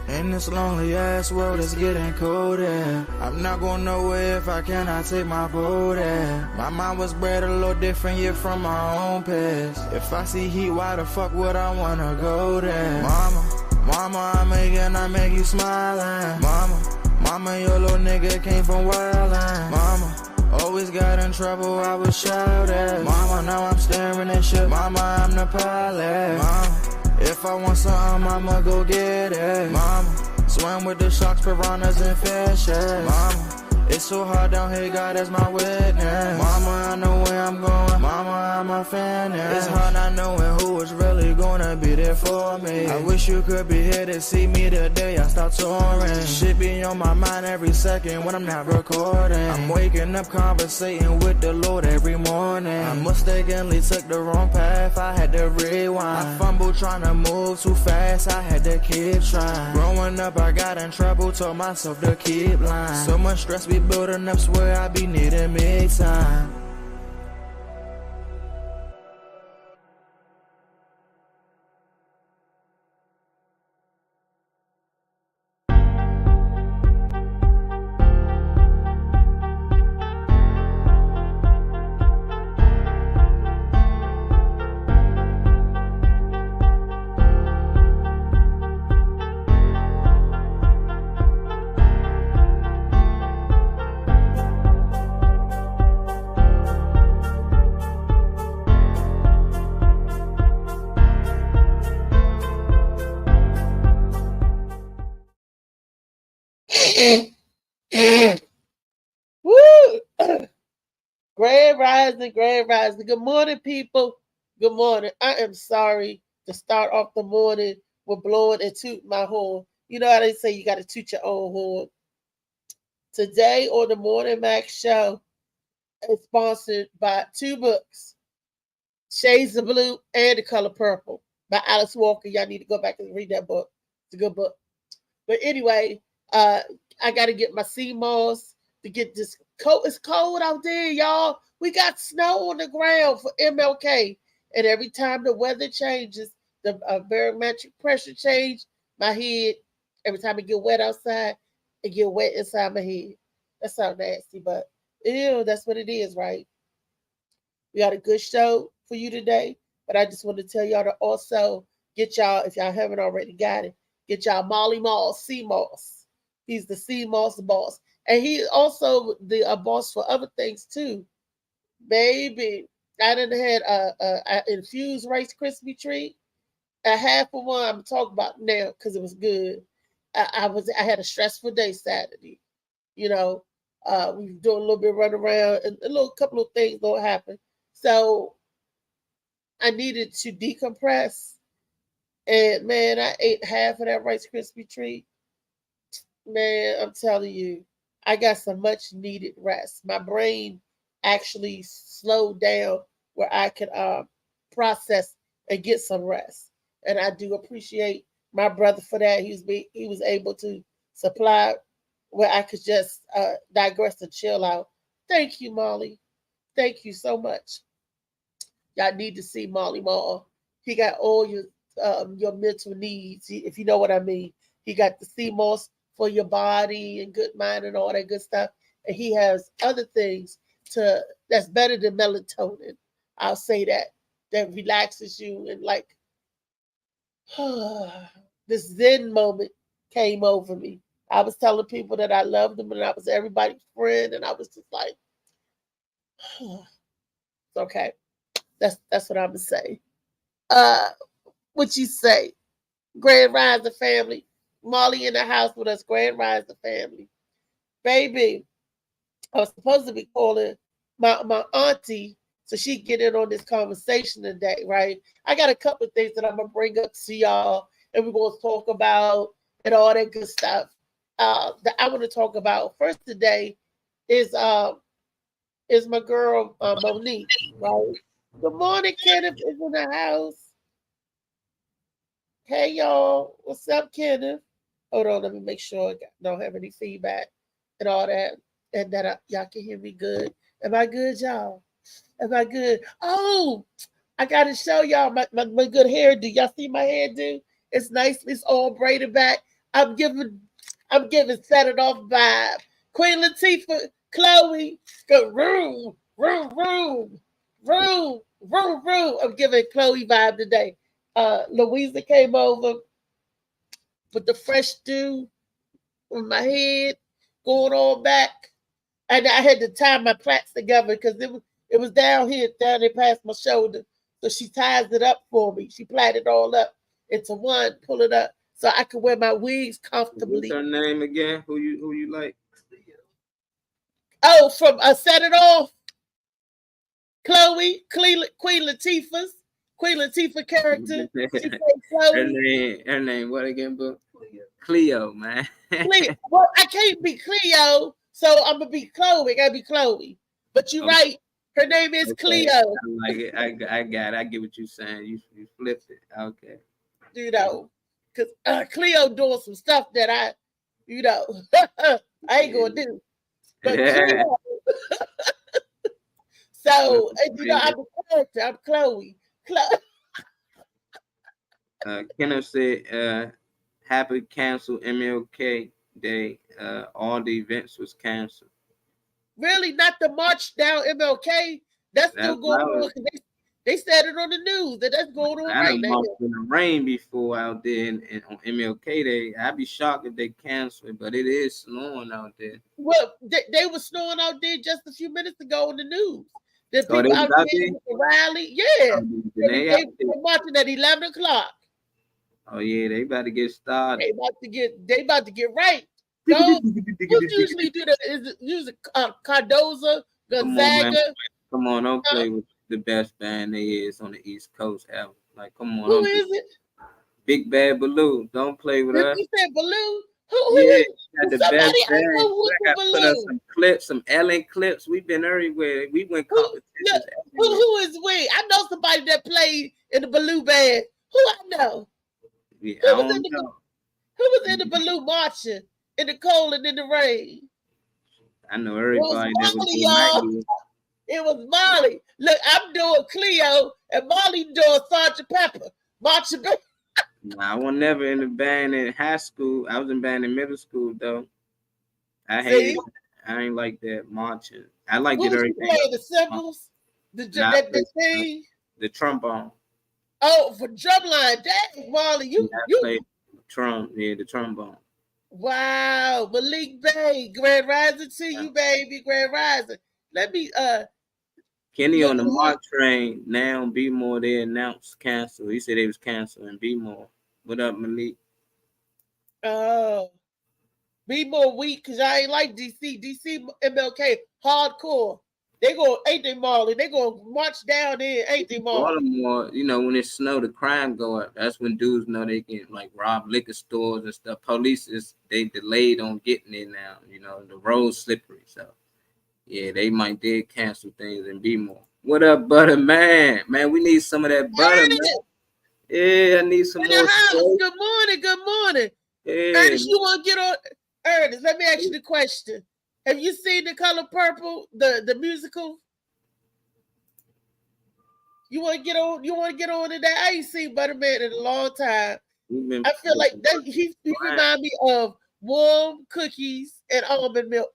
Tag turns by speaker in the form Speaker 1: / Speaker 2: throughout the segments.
Speaker 1: In this lonely ass world, it's getting colder. I'm not going nowhere if I cannot take my boat there. My mind was bred a little different, yeah, from my own past. If I see heat, why the fuck would I wanna go there? Mama, I make you smiling. Mama, your little nigga came from wildin'. Mama, always got in trouble, I was shouted. Mama, now I'm staring at shit. Mama, I'm the pilot. Mama, if I want something, I'ma go get it. Mama, swim with the sharks, piranhas, and fishes. Mama, it's so hard down here, God is my witness. Mama, I know where I'm going. Mama, I'm a fan. It's hard not knowing who is really gonna be there for me. I wish you could be here to see me the day I start touring. Shit be on my mind every second when I'm not recording. I'm waking up conversating with the Lord every morning. I mistakenly took the wrong path, I had to rewind. I fumbled trying to move too fast, I had to keep trying. Growing up, I got in trouble, told myself to keep lying. So much stress be building up, swear I be needing me time.
Speaker 2: Woo! Grand rising, grand rising. Good morning, people. Good morning. I am sorry to start off the morning with blowing and tooting my horn. You know how they say you got to toot your own horn. Today on the Morning Max show is sponsored by two books, Shades of Blue and The Color Purple by Alice Walker. Y'all need to go back and read that book. It's a good book. But anyway, I got to get my sea moss to get this cold. It's cold out there, y'all. We got snow on the ground for MLK. And every time the weather changes, the barometric pressure change, my head, every time it get wet outside, it get wet inside my head. That sounds nasty, but ew, that's what it is, right? We got a good show for you today, but I just want to tell y'all to also get y'all, if y'all haven't already got it, get y'all Molly Moss, Sea Moss. He's the Sea Moss boss. And he also the boss for other things too. Baby, I done had a infused Rice Krispie treat. A half of one I'm talking about now because it was good. I had a stressful day Saturday. You know, we were doing a little bit of run around and a little couple of things don't happen. So I needed to decompress. And man, I ate half of that Rice Krispie treat. Man, I'm telling you, I got some much needed rest. My brain actually slowed down where I could process and get some rest. And I do appreciate my brother for that. He was able to supply where I could just digress and chill out. Thank you, Molly. Thank you so much. Y'all need to see Molly Mall. He got all your mental needs, if you know what I mean. He got the CMOS for your body and good mind and all that good stuff. And he has other things that's better than melatonin. I'll say that relaxes you and like this Zen moment came over me. I was telling people that I loved them and I was everybody's friend, and I was just like, okay, that's what I'm gonna say. Uh, what you say? Grand Rise the family. Molly in the house with us. Grand Rise the family. Baby, I was supposed to be calling my auntie so she get in on this conversation today, right? I got a couple of things that I'm gonna bring up to y'all, and we're gonna talk about and all that good stuff. That I want to talk about first today is my girl Monique, right? Good morning, Kenneth is in the house. Hey y'all, what's up, Kenneth? Hold on, let me make sure I don't have any feedback and all that, and that y'all can hear me good. Am I good, y'all? Am I good? Oh, I gotta show y'all my good hairdo. Y'all see my hairdo? It's nice. It's all braided back. I'm giving set it off vibe. Queen Latifah, Chloe, go room, room, room, room, room, room. I'm giving Chloe vibe today. Louisa came over with the fresh dew on my head, going all back. And I had to tie my plaits together because it was down here past my shoulder. So she ties it up for me. She plaited it all up into one, pull it up, so I can wear my wigs comfortably.
Speaker 3: What's her name again? Who you like?
Speaker 2: Oh, from Set It Off. Chloe, Queen Latifah's. Queen Latifah character. She played Chloe.
Speaker 3: Her name, what again, boo? Cleo, man.
Speaker 2: Cleo. Well, I can't be Cleo, so I'm gonna be Chloe. I gotta be Chloe. But you're right. Her name is Cleo.
Speaker 3: I like it. I got it. I get what you're saying. You flipped it. Okay.
Speaker 2: You know, because Cleo doing some stuff that I ain't gonna do. But Cleo. So, I'm a character. I'm Chloe.
Speaker 3: Kenneth said, happy cancel MLK Day. All the events was canceled.
Speaker 2: Really? Not the march down MLK? That's still going on. They said it on the news that's going on right now.
Speaker 3: In the rain before out there on MLK Day. I'd be shocked if they cancel it, but it is snowing out there.
Speaker 2: Well, they were snowing out there just a few minutes ago in the news. There's people out there with the rally. Yeah. They were marching at 11 o'clock.
Speaker 3: Oh yeah, they about to get started.
Speaker 2: They about to get right. So, who usually do that? Is it usually Cardoza, Gonzaga?
Speaker 3: Come on, don't play with the best band there is on the East Coast ever. Like, come on.
Speaker 2: Who is it?
Speaker 3: Big Bad Baloo. Don't play with us.
Speaker 2: You said Baloo? Who is
Speaker 3: the best band. I put up some clips, some Ellen clips. We've been everywhere. We went competitions.
Speaker 2: Who is we? I know somebody that played in the Baloo band. Who I know?
Speaker 3: Yeah, I don't know.
Speaker 2: Who was in the Baloo marching in the cold and in the rain?
Speaker 3: I know everybody.
Speaker 2: It was Molly. Look, I'm doing Cleo and Molly doing Sergeant Pepper. Marching.
Speaker 3: I was never in the band in high school. I was in band in middle school though. I ain't like that marching. I liked it everything.
Speaker 2: The cymbals, the thing,
Speaker 3: the trombone.
Speaker 2: Oh, for drumline. Dang, Molly, you
Speaker 3: played the trombone.
Speaker 2: Wow, Malik Bay, Grand Rising to you, baby, Grand Rising. Let me
Speaker 3: Kenny on the Mark train now. Be More, they announced cancel. He said they was canceling Be More. What up, Malik?
Speaker 2: Oh, Be More weak because I ain't like DC. DC MLK hardcore. They go, ain't they, Marley? They go march down there, ain't they, Marley?
Speaker 3: Baltimore, when it snow, the crime go up. That's when dudes know they can like rob liquor stores and stuff. Police they delayed on getting it now. The road's slippery, so. Yeah, they did cancel things and Be More. What up, butter man? Man, we need some of that butter, man. Yeah, I need some more.
Speaker 2: Good morning. Yeah. Ernest, you want to get on? Ernest, let me ask you the question. Have you seen The Color Purple, the musical? You want to get on? You want to get on to that? I ain't seen Butterman in a long time. I feel like that he reminds me of warm cookies and almond milk.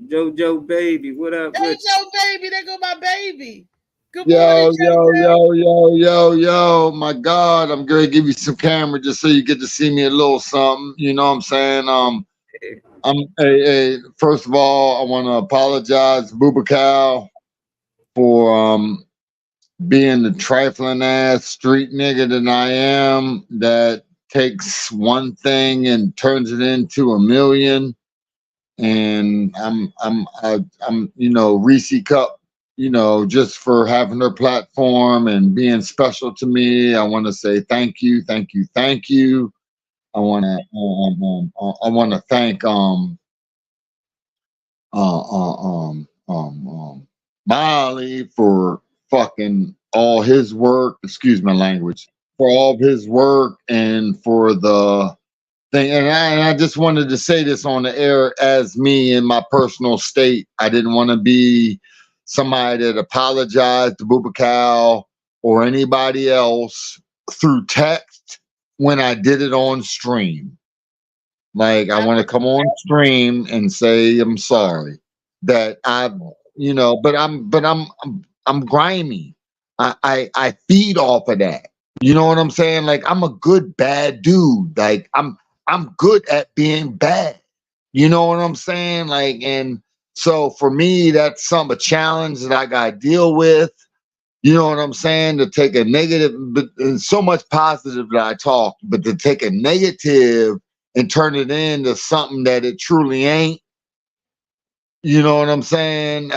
Speaker 3: JoJo baby, what up?
Speaker 2: JoJo baby, there go my baby. Good
Speaker 4: morning, yo. My God, I'm gonna give you some camera just so you get to see me a little something. You know what I'm saying? First of all, I want to apologize, Bubakal, for being the trifling ass street nigga that I am, that takes one thing and turns it into a million. And I'm Reese Cup, just for having her platform and being special to me. I want to say thank you. I want to thank Molly for fucking all his work. Excuse my language. For all of his work and for the thing. And I just wanted to say this on the air as me in my personal state. I didn't want to be somebody that apologized to Bubakal or anybody else through text when I did it on stream. Like, I want to come on stream and say I'm sorry that but I'm grimy. I feed off of that. You know what I'm saying? Like, I'm a good bad dude. Like, I'm good at being bad. You know what I'm saying? Like, and so for me, that's a challenge that I got to deal with. You know what I'm saying? To take a negative, but there's so much positive that I talk, but to take a negative and turn it into something that it truly ain't. You know what I'm saying?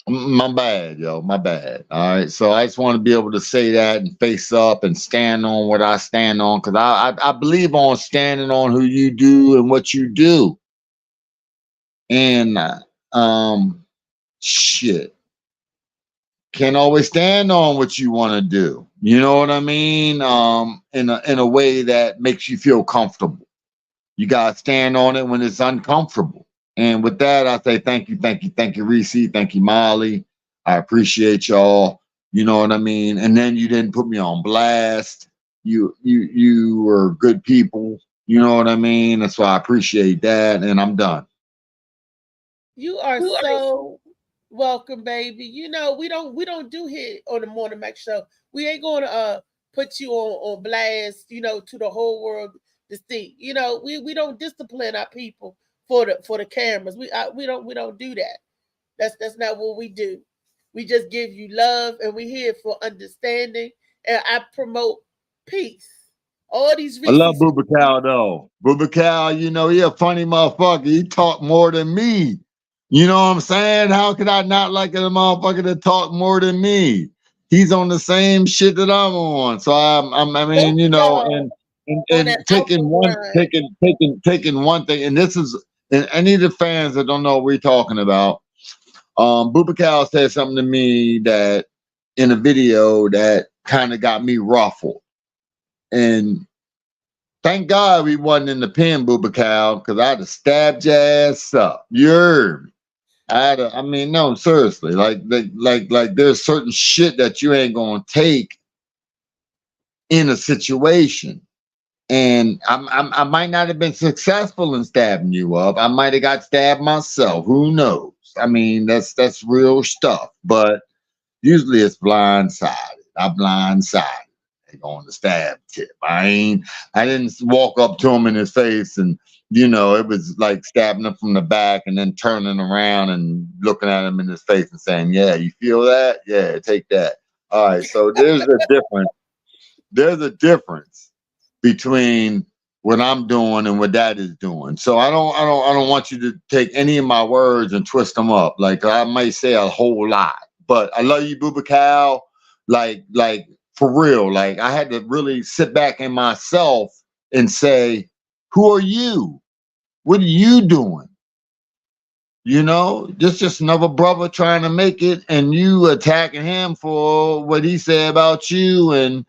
Speaker 4: My bad, yo. My bad. All right. So I just want to be able to say that and face up and stand on what I stand on, because I believe on standing on who you do and what you do. And shit. Can't always stand on what you want to do. You know what I mean? In a way that makes you feel comfortable. You gotta stand on it when it's uncomfortable. And with that, I say thank you, Reese, thank you, Molly. I appreciate y'all. You know what I mean? And then you didn't put me on blast. You were good people. You know what I mean? And so I appreciate that. And I'm done.
Speaker 2: You are so welcome, baby. You know, we don't do here on the Morning Mac Show. We ain't gonna put you on blast, to the whole world to see. You know, we don't discipline our people for the cameras. We don't do that. That's not what we do. We just give you love, and we're here for understanding. And I promote peace. All these
Speaker 4: I love
Speaker 2: reasons.
Speaker 4: Bubakal though. Bubakal, he a funny motherfucker. He talk more than me. You know what I'm saying? How could I not like a motherfucker that talk more than me? He's on the same shit that I'm on. So I mean, and taking one thing, and this is, and any of the fans that don't know what we're talking about, Bubakal said something to me that in a video that kind of got me ruffled. And thank God we wasn't in the pen, Bubakal, because I'd have stabbed your ass up. You heard me. No, seriously. Like there's certain shit that you ain't gonna take in a situation. And I might not have been successful in stabbing you up. I might have got stabbed myself. Who knows? I mean, that's real stuff. But usually it's blindsided. I blindsided. They going to stab tip. I didn't walk up to him in his face and it was like stabbing him from the back and then turning around and looking at him in his face and saying, "Yeah, you feel that? Yeah, take that." All right. So there's a difference. There's a difference between what I'm doing and what that is doing. So I don't want you to take any of my words and twist them up. Like, I might say a whole lot, but I love you, Bubakal. Like for real. Like, I had to really sit back in myself and say, who are you? What are you doing? Just another brother trying to make it, and you attacking him for what he said about you. And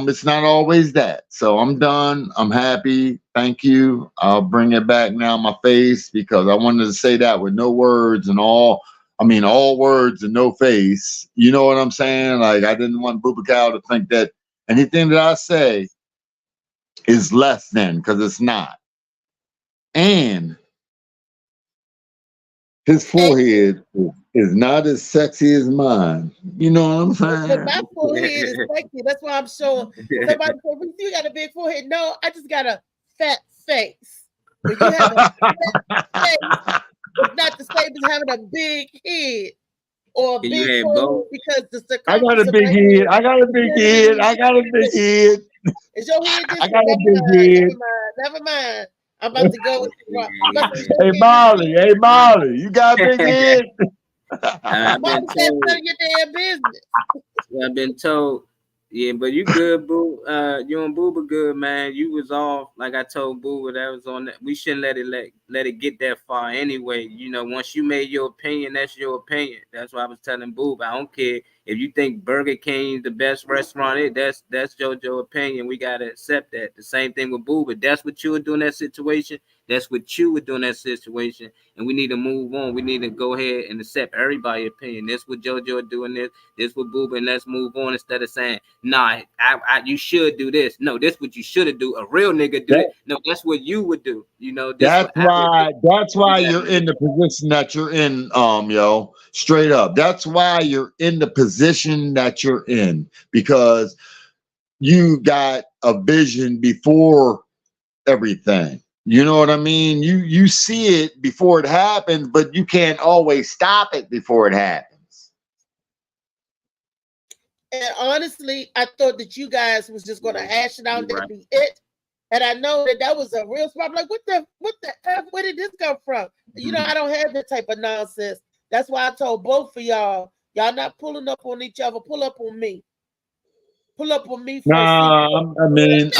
Speaker 4: it's not always that. So I'm done. I'm happy. Thank you. I'll bring it back now in my face, because I wanted to say that with no words and all words and no face. You know what I'm saying? Like, I didn't want Bubakal to think that anything that I say is less than, because it's not. And his forehead is not as sexy as mine. You know what I'm saying?
Speaker 2: But my forehead is sexy. That's why I'm showing. Somebody said, "You got a big forehead." No, I just got a fat face. When you have a fat face, it's not the same as having a big head or a big forehead, because the circumference.
Speaker 4: I got a big head. I got a big head. I got a big head.
Speaker 2: Is your head just?
Speaker 4: I got a big head.
Speaker 2: Never mind. I'm about to go with you.
Speaker 4: Hey, Molly, you got a big head?
Speaker 3: I've been told,
Speaker 2: your damn business.
Speaker 3: I've been told, yeah, but you good, Boo. You and Booba good, man. You was off, like I told Booba, that was on that. We shouldn't let it get that far anyway. Once you made your opinion, that's your opinion. That's why I was telling Booba, I don't care If you think Burger King is the best restaurant, that's JoJo opinion. We gotta accept that. The same thing with Boo, but that's what you would do in that situation. That's what you would do in that situation, and we need to move on. We need to go ahead and accept everybody's opinion. That's what JoJo doing this with Booba, and let's move on instead of saying, nah, you should do this. No, this what you should do. A real nigga do it. No, that's what you would do. You know,
Speaker 4: that's why you're in the position that you're in, yo. Straight up. That's why you're in the position that you're in, because you got a vision before everything. You know what I mean? You see it before it happens, but you can't always stop it before it happens.
Speaker 2: And honestly, I thought that you guys was just going to hash it out. That'd be it. And I know that was a real spot. I'm like, what the F? Where did this come from? You know, I don't have that type of nonsense. That's why I told both of y'all not pulling up on each other. Pull up on me. Pull up on me first.
Speaker 4: Nah, I mean,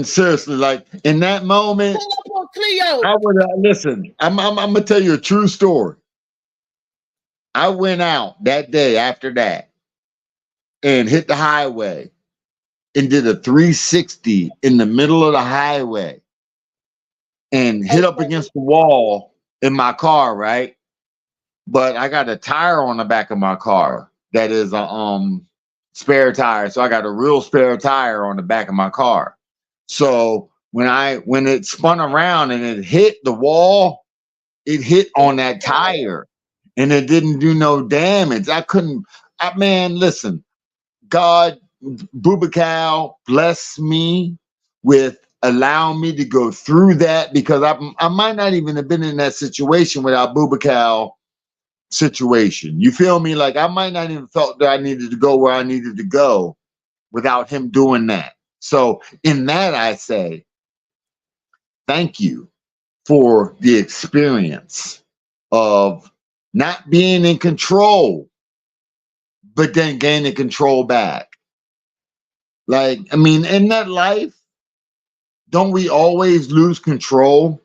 Speaker 4: seriously, like in that moment,
Speaker 2: pull up on Cleo.
Speaker 4: I would listen. I'm gonna tell you a true story. I went out that day after that and hit the highway and did a 360 in the middle of the highway and hit up against the wall in my car, right? But I got a tire on the back of my car that is a spare tire. So I got a real spare tire on the back of my car. So when it spun around and it hit the wall, it hit on that tire and it didn't do no damage. Man, listen, God, Bubakal, bless me with allowing me to go through that, because I might not even have been in that situation without Bubakal situation. You feel me? Like I might not even felt that I needed to go where I needed to go without him doing that. So in that, I say, thank you for the experience of not being in control, but then gaining control back. Like, I mean, in that life, don't we always lose control?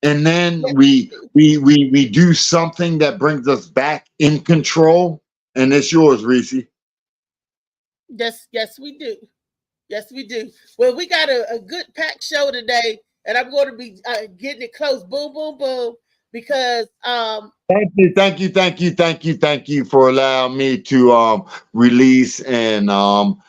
Speaker 4: And then we do something that brings us back in control. And it's yours, Reese.
Speaker 2: Yes, we do. Yes, we do. Well, we got a good packed show today, and I'm going to be getting it close. Boom, boom, boom. Because
Speaker 4: thank you for allowing me to release and saying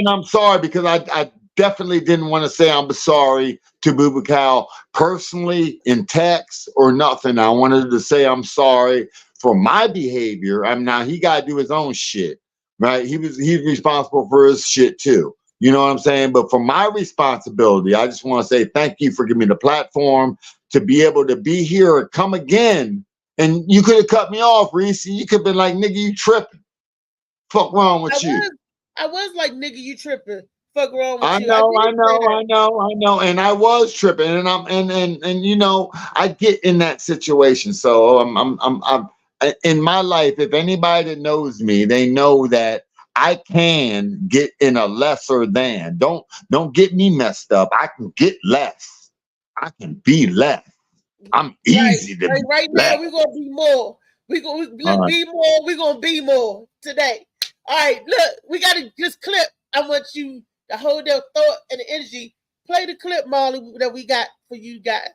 Speaker 4: I'm sorry because I definitely didn't want to say I'm sorry to Bubakal personally in text or nothing. I wanted to say I'm sorry for my behavior. Now he got to do his own shit, right? He's responsible for his shit too. You know what I'm saying? But for my responsibility, I just want to say thank you for giving me the platform to be able to be here and come again. And you could have cut me off, Reese. You could have been like, nigga, you tripping. Fuck wrong with you.
Speaker 2: I was like, nigga, you tripping. Fuck wrong with
Speaker 4: I
Speaker 2: you.
Speaker 4: I know. And I was tripping. And and you know, I get in that situation. So I'm in my life, if anybody that knows me, they know that I can get in a lesser than. Don't get me messed up. I can get less. I can be less. I'm easy to be
Speaker 2: right
Speaker 4: less.
Speaker 2: now. We're gonna be more. We're gonna be more. We're gonna be more today. All right, look, we gotta just clip. I want you to hold their thought and the energy. Play the clip, Molly, that we got for you guys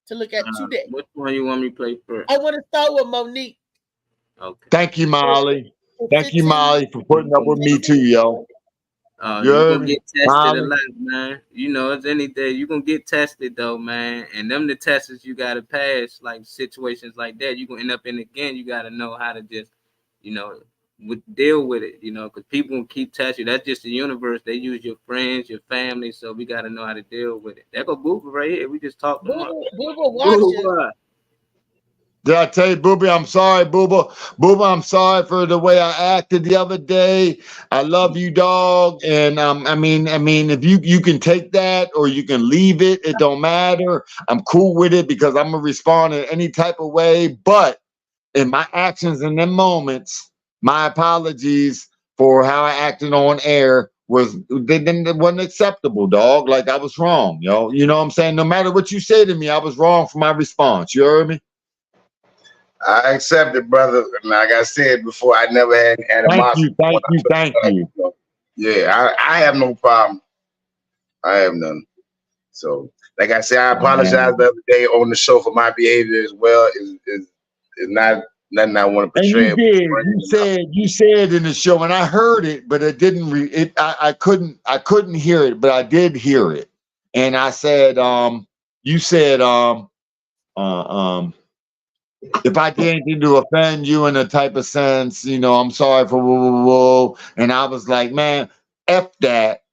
Speaker 2: to look at today.
Speaker 3: Which one you want me to play first?
Speaker 2: I want to start with Monique.
Speaker 3: Okay.
Speaker 4: Thank you, Molly. Thank you, Molly, for putting up with me too, yo.
Speaker 3: You're gonna get tested a lot, man. You know, it's anything. You're gonna get tested though, man. And them the tests you gotta pass, like situations like that. You're gonna end up in again. You gotta know how to just, you know, deal with it, you know, because people will keep testing you. That's just the universe. They use your friends, your family, so we gotta know how to deal with it. There go Booba right here. We just talked about
Speaker 2: Booba watching.
Speaker 4: Did I tell you, Booba, I'm sorry, Booba. Booba, I'm sorry for the way I acted the other day. I love you, dog. And I mean, if you can take that or you can leave it, it don't matter. I'm cool with it because I'm gonna respond in any type of way. But in my actions in them moments, my apologies for how I acted on air wasn't acceptable, dog. Like I was wrong, yo. You know what I'm saying? No matter what you say to me, I was wrong for my response. You heard me?
Speaker 5: I accept it, brother. Like I said before, I never had animosity.
Speaker 4: Thank you.
Speaker 5: Yeah, I have no problem. I have none. So, like I said, I apologize the other day on the show for my behavior as well. Is not nothing I want to portray.
Speaker 4: And you said in the show, and I heard it, but it didn't. I couldn't hear it, but I did hear it. And I said, you said, if I did anything to offend you in a type of sense, I'm sorry for whoa. And I was like, man, F that.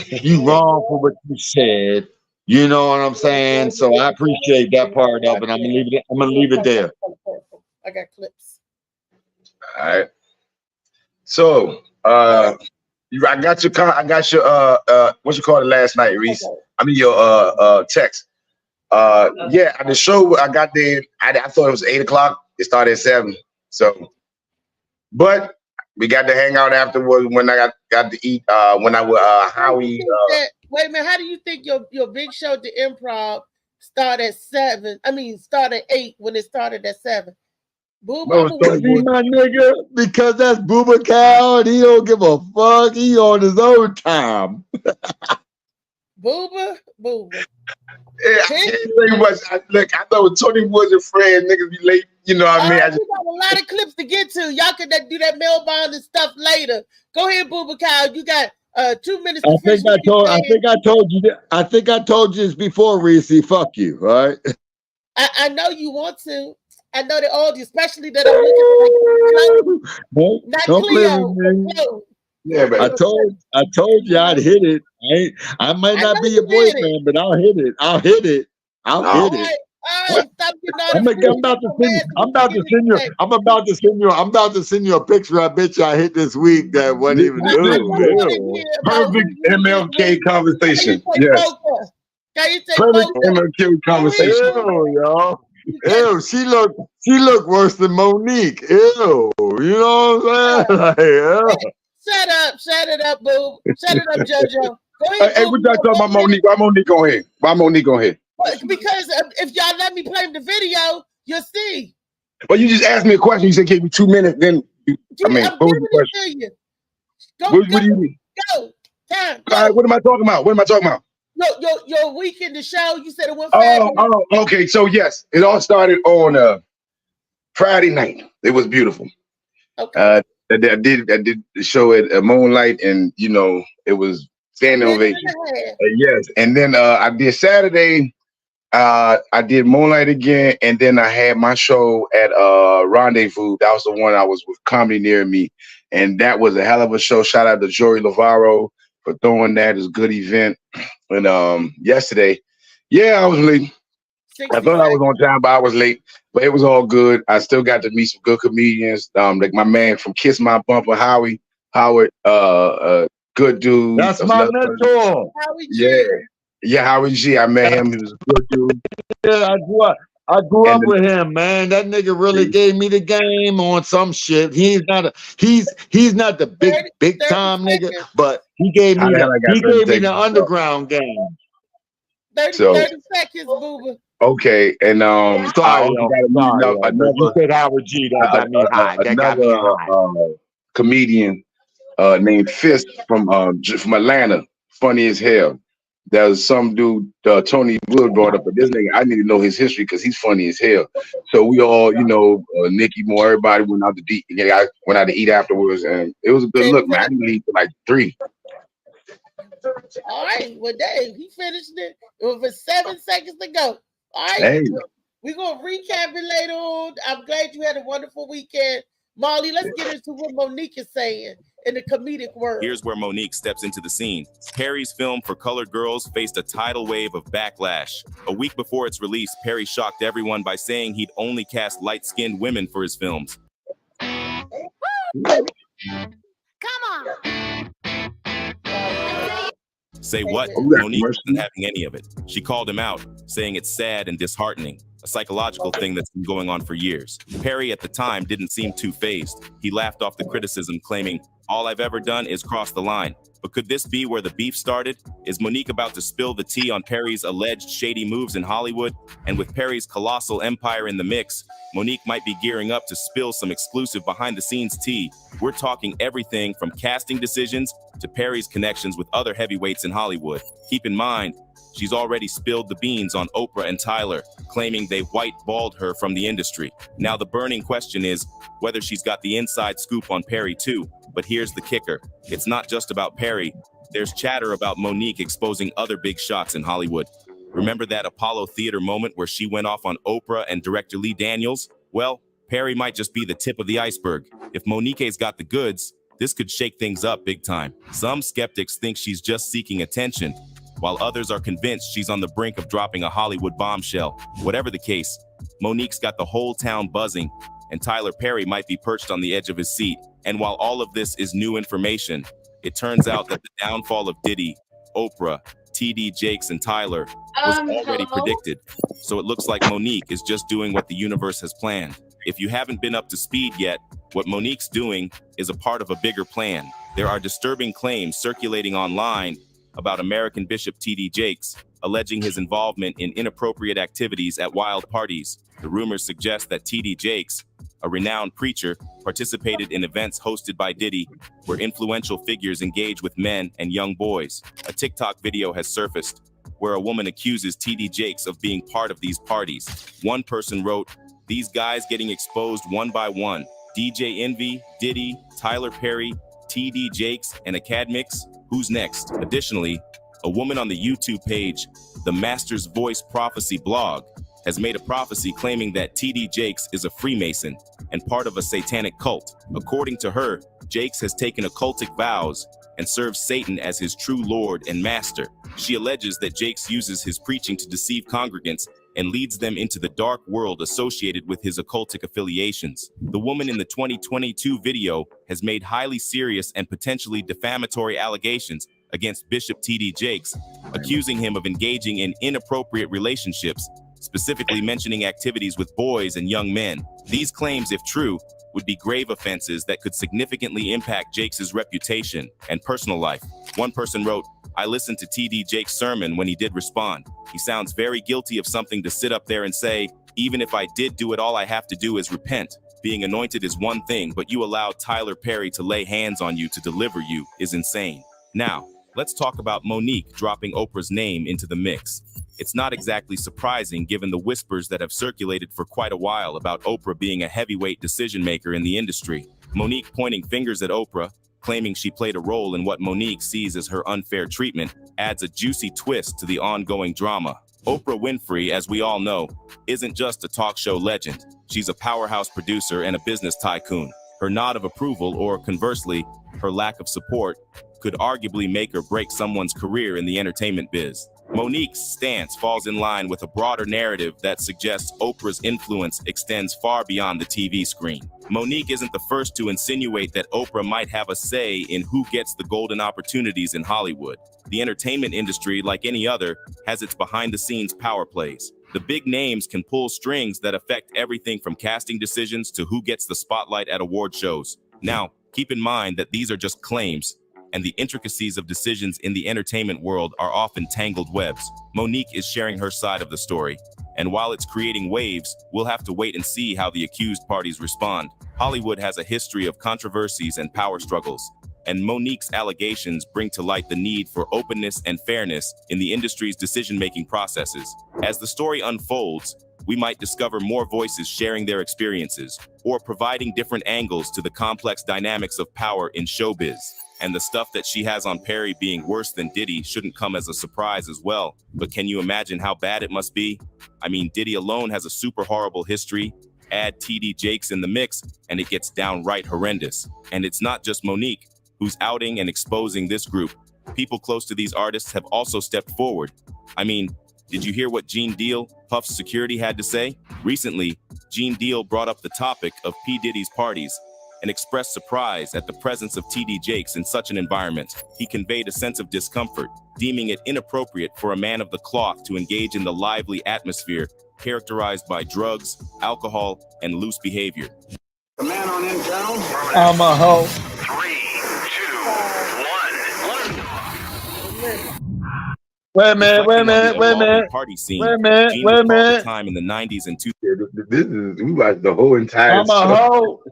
Speaker 4: You wrong for what you said. You know what I'm saying? So I appreciate that part of it. I'm gonna leave it there.
Speaker 2: I got clips.
Speaker 5: All right. So I got your what you called it last night, Reese.
Speaker 2: Okay.
Speaker 5: I mean your text. Yeah, the show I got there, I thought it was 8 o'clock. It started at 7. So, but we got to hang out afterwards when I got to eat. When I was Howie.
Speaker 2: Wait a minute, how do you think your big show at the Improv start at 7? I mean, start at 8 when it started at 7.
Speaker 4: My nigga, because that's Booba Cow and he don't give a fuck. He on his own time.
Speaker 2: Booba.
Speaker 5: Yeah, I can't say much. Look, I know Tony Woods and Fred niggas be late. You know what I mean?
Speaker 2: We got a lot of clips to get to. Y'all can do that mailbound and stuff later. Go ahead, Booba Cow. You got 2 minutes.
Speaker 4: I think I told you this before, Reese. Fuck you, all right?
Speaker 2: I know you want to. I know they all do, especially that I'm looking like not Cleo.
Speaker 5: Yeah, but
Speaker 4: I told you I'd hit it. I might not be your boyfriend, but I'll hit it. I'll hit it.
Speaker 2: All right, stop
Speaker 4: I'm about to send you a picture. I bet you I hit this week that wasn't even
Speaker 5: perfect MLK conversation. Yes. Perfect MLK conversation.
Speaker 4: Y'all. Ew, she look worse than Monique. Ew, you know what I'm saying? Like,
Speaker 2: Shut it up, boo. Shut it up, JoJo.
Speaker 5: Hey, what y'all talking about Monique? Why Monique go ahead?
Speaker 2: Because if y'all let me play the video, you'll see.
Speaker 5: Well, you just asked me a question. You said give me 2 minutes. Then what was the question? What do you mean?
Speaker 2: Go. Time.
Speaker 5: All right, what am I talking about?
Speaker 2: Your week in the show, you said it went fast.
Speaker 5: Oh, okay. So yes, it all started on Friday night. It was beautiful.
Speaker 2: Okay.
Speaker 5: I did the show at Moonlight, and it was standing ovation. Yes, and then I did Saturday. I did Moonlight again, and then I had my show at Rendezvous. That was the one I was with Comedy Near Me, and that was a hell of a show. Shout out to Jory Lovato for throwing that. It was a good event. And yesterday, I was late. I thought I was on time, but I was late. But it was all good. I still got to meet some good comedians, like my man from Kiss My Bumper, Howard, good dude.
Speaker 4: That's my mentor.
Speaker 5: Yeah, Howard G. I met him. He was a good dude.
Speaker 4: Yeah, I grew up with him, man. That nigga really gave me the game on some shit. He's not the big time nigga, but he gave me the underground game.
Speaker 2: 30 seconds, Booba.
Speaker 5: Okay, and
Speaker 4: you said Howard G. That got me high.
Speaker 5: Another comedian named Fist from Atlanta, funny as hell. There's some dude, Tony Wood brought up, but this nigga, I need to know his history because he's funny as hell. So we all, Nikki Moore, everybody went out to eat. I went out to eat afterwards, and it was a good look, man. I didn't leave for like 3.
Speaker 2: All right, well, Dave, he finished it. It was for 7 seconds to go. All right,
Speaker 5: hey.
Speaker 2: We're going to recap it later on. I'm glad you had a wonderful weekend. Molly, let's get into what Monique is saying in the comedic world.
Speaker 6: Here's where Monique steps into the scene. Perry's film For Colored Girls faced a tidal wave of backlash. A week before its release, Perry shocked everyone by saying he'd only cast light-skinned women for his films.
Speaker 7: Come on.
Speaker 6: Say what? Monique wasn't having any of it. She called him out, saying it's sad and disheartening, a psychological thing that's been going on for years. Perry at the time didn't seem too fazed. He laughed off the criticism, claiming, All I've ever done is cross the line. But could this be where the beef started? Is Monique about to spill the tea on Perry's alleged shady moves in Hollywood? And with Perry's colossal empire in the mix, Monique might be gearing up to spill some exclusive behind-the-scenes tea. We're talking everything from casting decisions to Perry's connections with other heavyweights in Hollywood. Keep in mind, she's already spilled the beans on Oprah and Tyler, claiming they white-balled her from the industry. Now the burning question is whether she's got the inside scoop on Perry too. But here's the kicker. It's not just about Perry. There's chatter about Monique exposing other big shots in Hollywood. Remember that Apollo Theater moment where she went off on Oprah and director Lee Daniels? Well, Perry might just be the tip of the iceberg. If Monique's got the goods, this could shake things up big time. Some skeptics think she's just seeking attention, while others are convinced she's on the brink of dropping a Hollywood bombshell. Whatever the case, Monique's got the whole town buzzing, and Tyler Perry might be perched on the edge of his seat. And while all of this is new information, it turns out that the downfall of Diddy, Oprah, TD Jakes, and Tyler was already predicted. So it looks like Monique is just doing what the universe has planned. If you haven't been up to speed yet, what Monique's doing is a part of a bigger plan. There are disturbing claims circulating online about American Bishop TD Jakes, alleging his involvement in inappropriate activities at wild parties. The rumors suggest that TD Jakes, a renowned preacher, participated in events hosted by Diddy, where influential figures engage with men and young boys. A TikTok video has surfaced where a woman accuses TD Jakes of being part of these parties. One person wrote, "These guys getting exposed one by one. DJ Envy, Diddy, Tyler Perry, TD Jakes, and Academics. Who's next?" Additionally, a woman on the YouTube page, the Master's Voice Prophecy blog, has made a prophecy claiming that TD Jakes is a Freemason and part of a satanic cult. According to her, Jakes has taken occultic vows and serves Satan as his true Lord and Master. She alleges that Jakes uses his preaching to deceive congregants and leads them into the dark world associated with his occultic affiliations. The woman in the 2022 video has made highly serious and potentially defamatory allegations against Bishop TD Jakes, accusing him of engaging in inappropriate relationships, specifically mentioning activities with boys and young men. These claims, if true, would be grave offenses that could significantly impact Jakes' reputation and personal life. One person wrote, "I listened to TD Jakes' sermon when he did respond. He sounds very guilty of something to sit up there and say, even if I did do it, all I have to do is repent. Being anointed is one thing, but you allowed Tyler Perry to lay hands on you to deliver you is insane." Now, let's talk about Monique dropping Oprah's name into the mix. It's not exactly surprising given the whispers that have circulated for quite a while about Oprah being a heavyweight decision maker in the industry. Monique pointing fingers at Oprah, claiming she played a role in what Monique sees as her unfair treatment, adds a juicy twist to the ongoing drama. Oprah Winfrey, as we all know, isn't just a talk show legend. She's a powerhouse producer and a business tycoon. Her nod of approval, or conversely, her lack of support, could arguably make or break someone's career in the entertainment biz. Monique's stance falls in line with a broader narrative that suggests Oprah's influence extends far beyond the TV screen. Monique isn't the first to insinuate that Oprah might have a say in who gets the golden opportunities in Hollywood. The entertainment industry, like any other, has its behind-the-scenes power plays. The big names can pull strings that affect everything from casting decisions to who gets the spotlight at award shows. Now, keep in mind that these are just claims, and the intricacies of decisions in the entertainment world are often tangled webs. Monique is sharing her side of the story, and while it's creating waves, we'll have to wait and see how the accused parties respond. Hollywood has a history of controversies and power struggles, and Monique's allegations bring to light the need for openness and fairness in the industry's decision-making processes. As the story unfolds, we might discover more voices sharing their experiences or providing different angles to the complex dynamics of power in showbiz. And the stuff that she has on Perry being worse than Diddy shouldn't come as a surprise as well. But can you imagine how bad it must be? I mean, Diddy alone has a super horrible history. Add TD Jakes in the mix, and it gets downright horrendous. And it's not just Monique who's outing and exposing this group. People close to these artists have also stepped forward. I mean, did you hear what Gene Deal, Puff's security, had to say? Recently, Gene Deal brought up the topic of P. Diddy's parties and expressed surprise at the presence of TD Jakes in such an environment. He conveyed a sense of discomfort, deeming it inappropriate for a man of the cloth to engage in the lively atmosphere characterized by drugs, alcohol, and loose behavior.
Speaker 7: Command on internal.
Speaker 2: I'm a hoe.
Speaker 7: 3,
Speaker 4: Wait a minute.
Speaker 6: Reflecting on the evolving party scene, Gene recalled the time in the 90s and 2000s.
Speaker 5: This is we watched the whole entire
Speaker 4: I'm a hoe,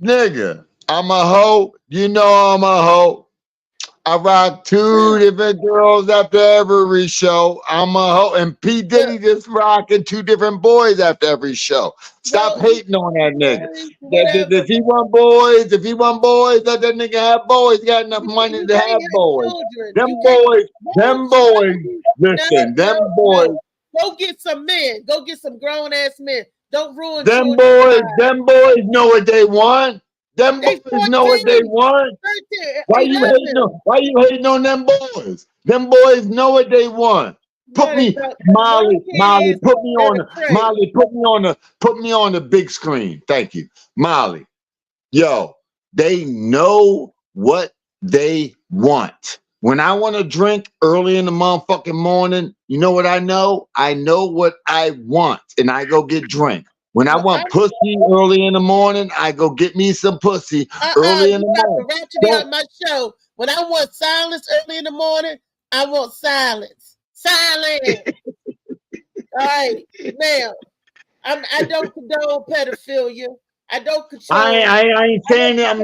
Speaker 4: nigga. I'm a hoe. You know I'm a hoe. I rock 2 different girls after every show. I'm a hoe. And P. Diddy just rocking 2 different boys after every show. Stop hating on that nigga. If he want boys, let that nigga have boys. He got enough money to have boys. Them boys, listen, them boys.
Speaker 2: Go get some men. Go get some grown ass men. Don't ruin
Speaker 4: them boys know what they want. Them boys know what they want. Why you hating on them boys? Them boys know what they want. Put me, Molly, put me on the big screen. Thank you, Molly. Yo, they know what they want. When I want to drink early in the motherfucking morning, you know what I know? I know what I want, and I go get drink. When I want pussy early in the morning, I go get me some pussy early in the morning.
Speaker 2: You got to my show. When I want silence early in the morning, I want silence. Silence. All right, now I don't condone pedophilia. I don't control.
Speaker 4: I ain't saying that. I'm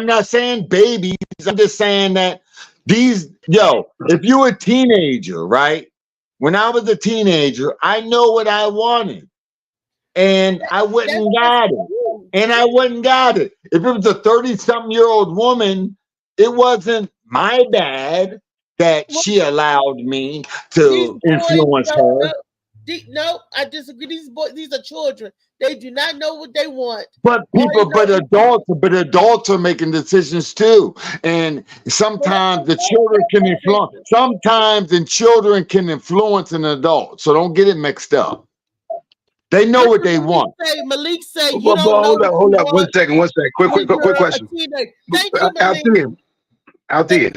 Speaker 4: not saying babies. I'm just saying that if you're a teenager, right? When I was a teenager, I know what I wanted. And I went and got it. If it was a 30-something-year-old woman, it wasn't my bad that she allowed me to influence her.
Speaker 2: No, I disagree. These are children. They do not know what they want.
Speaker 4: But adults are making decisions too. And sometimes the children can influence. Sometimes children can influence an adult. So don't get it mixed up. They know what they want.
Speaker 2: Malik say you
Speaker 5: don't know. Hold up. One second. Quick question. Althea,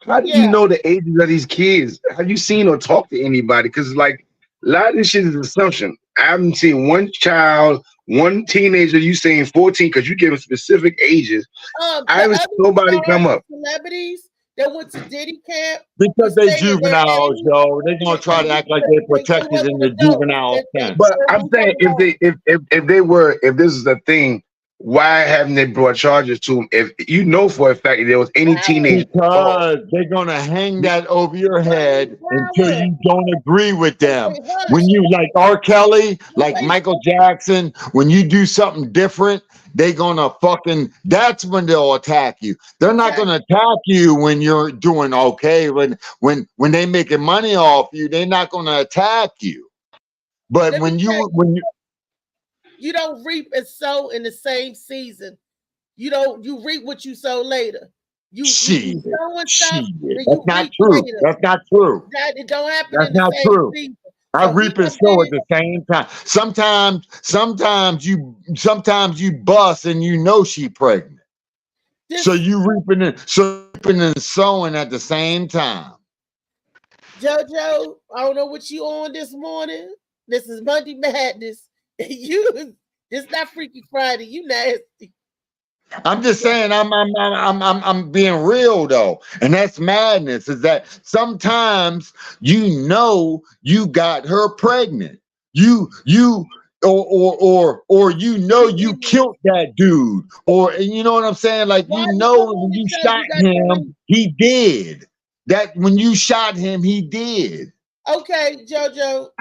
Speaker 5: how do you know the ages of these kids? Have you seen or talked to anybody? Because like a lot of this shit is assumption. I haven't seen one child, one teenager. You saying 14 because you give them specific ages. I haven't seen nobody come up.
Speaker 2: Celebrities that went to Diddy camp
Speaker 4: because they juveniles, yo. They're gonna try to act like they're protected in the juvenile camp.
Speaker 5: But I'm saying if this is a thing, why haven't they brought charges to them? If you know for a fact that there was any teenager,
Speaker 4: because they're gonna hang that over your head until you don't agree with them. When you like R. Kelly, like Michael Jackson, when you do something different, they gonna that's when they'll attack you. They're not gonna attack you when you're doing okay. When they making money off you, they're not gonna attack you. But when you
Speaker 2: don't reap and sow in the same season. You reap what you sow later.
Speaker 4: That's not true. That's not true.
Speaker 2: It don't happen.
Speaker 4: That's not true.
Speaker 2: Season.
Speaker 4: I reap and sow at the same time. Sometimes you bust and you know she pregnant. So you reaping and sowing at the same time.
Speaker 2: JoJo, I don't know what you on this morning. This is Monday Madness. It's not Freaky Friday. You nasty.
Speaker 4: I'm just saying, I'm being real though, and that's madness. Is that sometimes you got her pregnant, you killed that dude, or you know what I'm saying? Like when you shot him, he did that. When you shot him, he did.
Speaker 2: Okay, JoJo.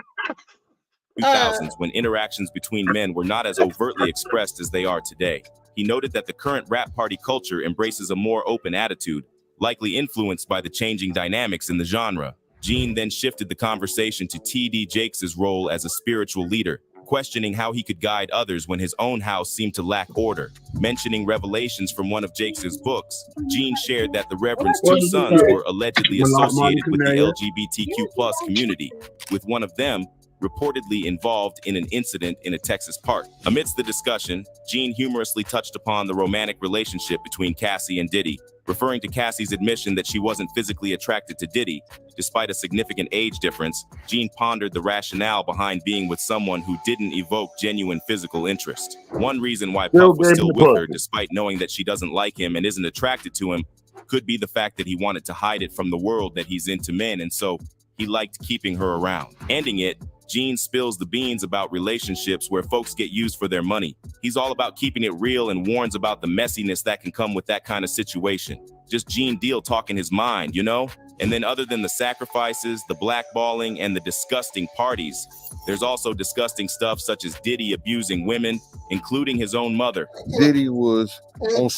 Speaker 6: 2000s, when interactions between men were not as overtly expressed as they are today. He noted that the current rap party culture embraces a more open attitude, likely influenced by the changing dynamics in the genre. Gene then shifted the conversation to T.D. Jakes' role as a spiritual leader, questioning how he could guide others when his own house seemed to lack order. Mentioning revelations from one of Jakes' books, Gene shared that the Reverend's 2 sons were allegedly associated with the LGBTQ+ community, with one of them reportedly involved in an incident in a Texas park. Amidst the discussion, Gene humorously touched upon the romantic relationship between Cassie and Diddy, referring to Cassie's admission that she wasn't physically attracted to Diddy. Despite a significant age difference, Gene pondered the rationale behind being with someone who didn't evoke genuine physical interest. One reason why Puff was still with her, despite knowing that she doesn't like him and isn't attracted to him, could be the fact that he wanted to hide it from the world that he's into men, and so he liked keeping her around. Ending it, Gene spills the beans about relationships where folks get used for their money. He's all about keeping it real and warns about the messiness that can come with that kind of situation. Just Gene Deal talking his mind, you know? And then other than the sacrifices, the blackballing, and the disgusting parties, there's also disgusting stuff such as Diddy abusing women, including his own mother.
Speaker 7: Diddy was on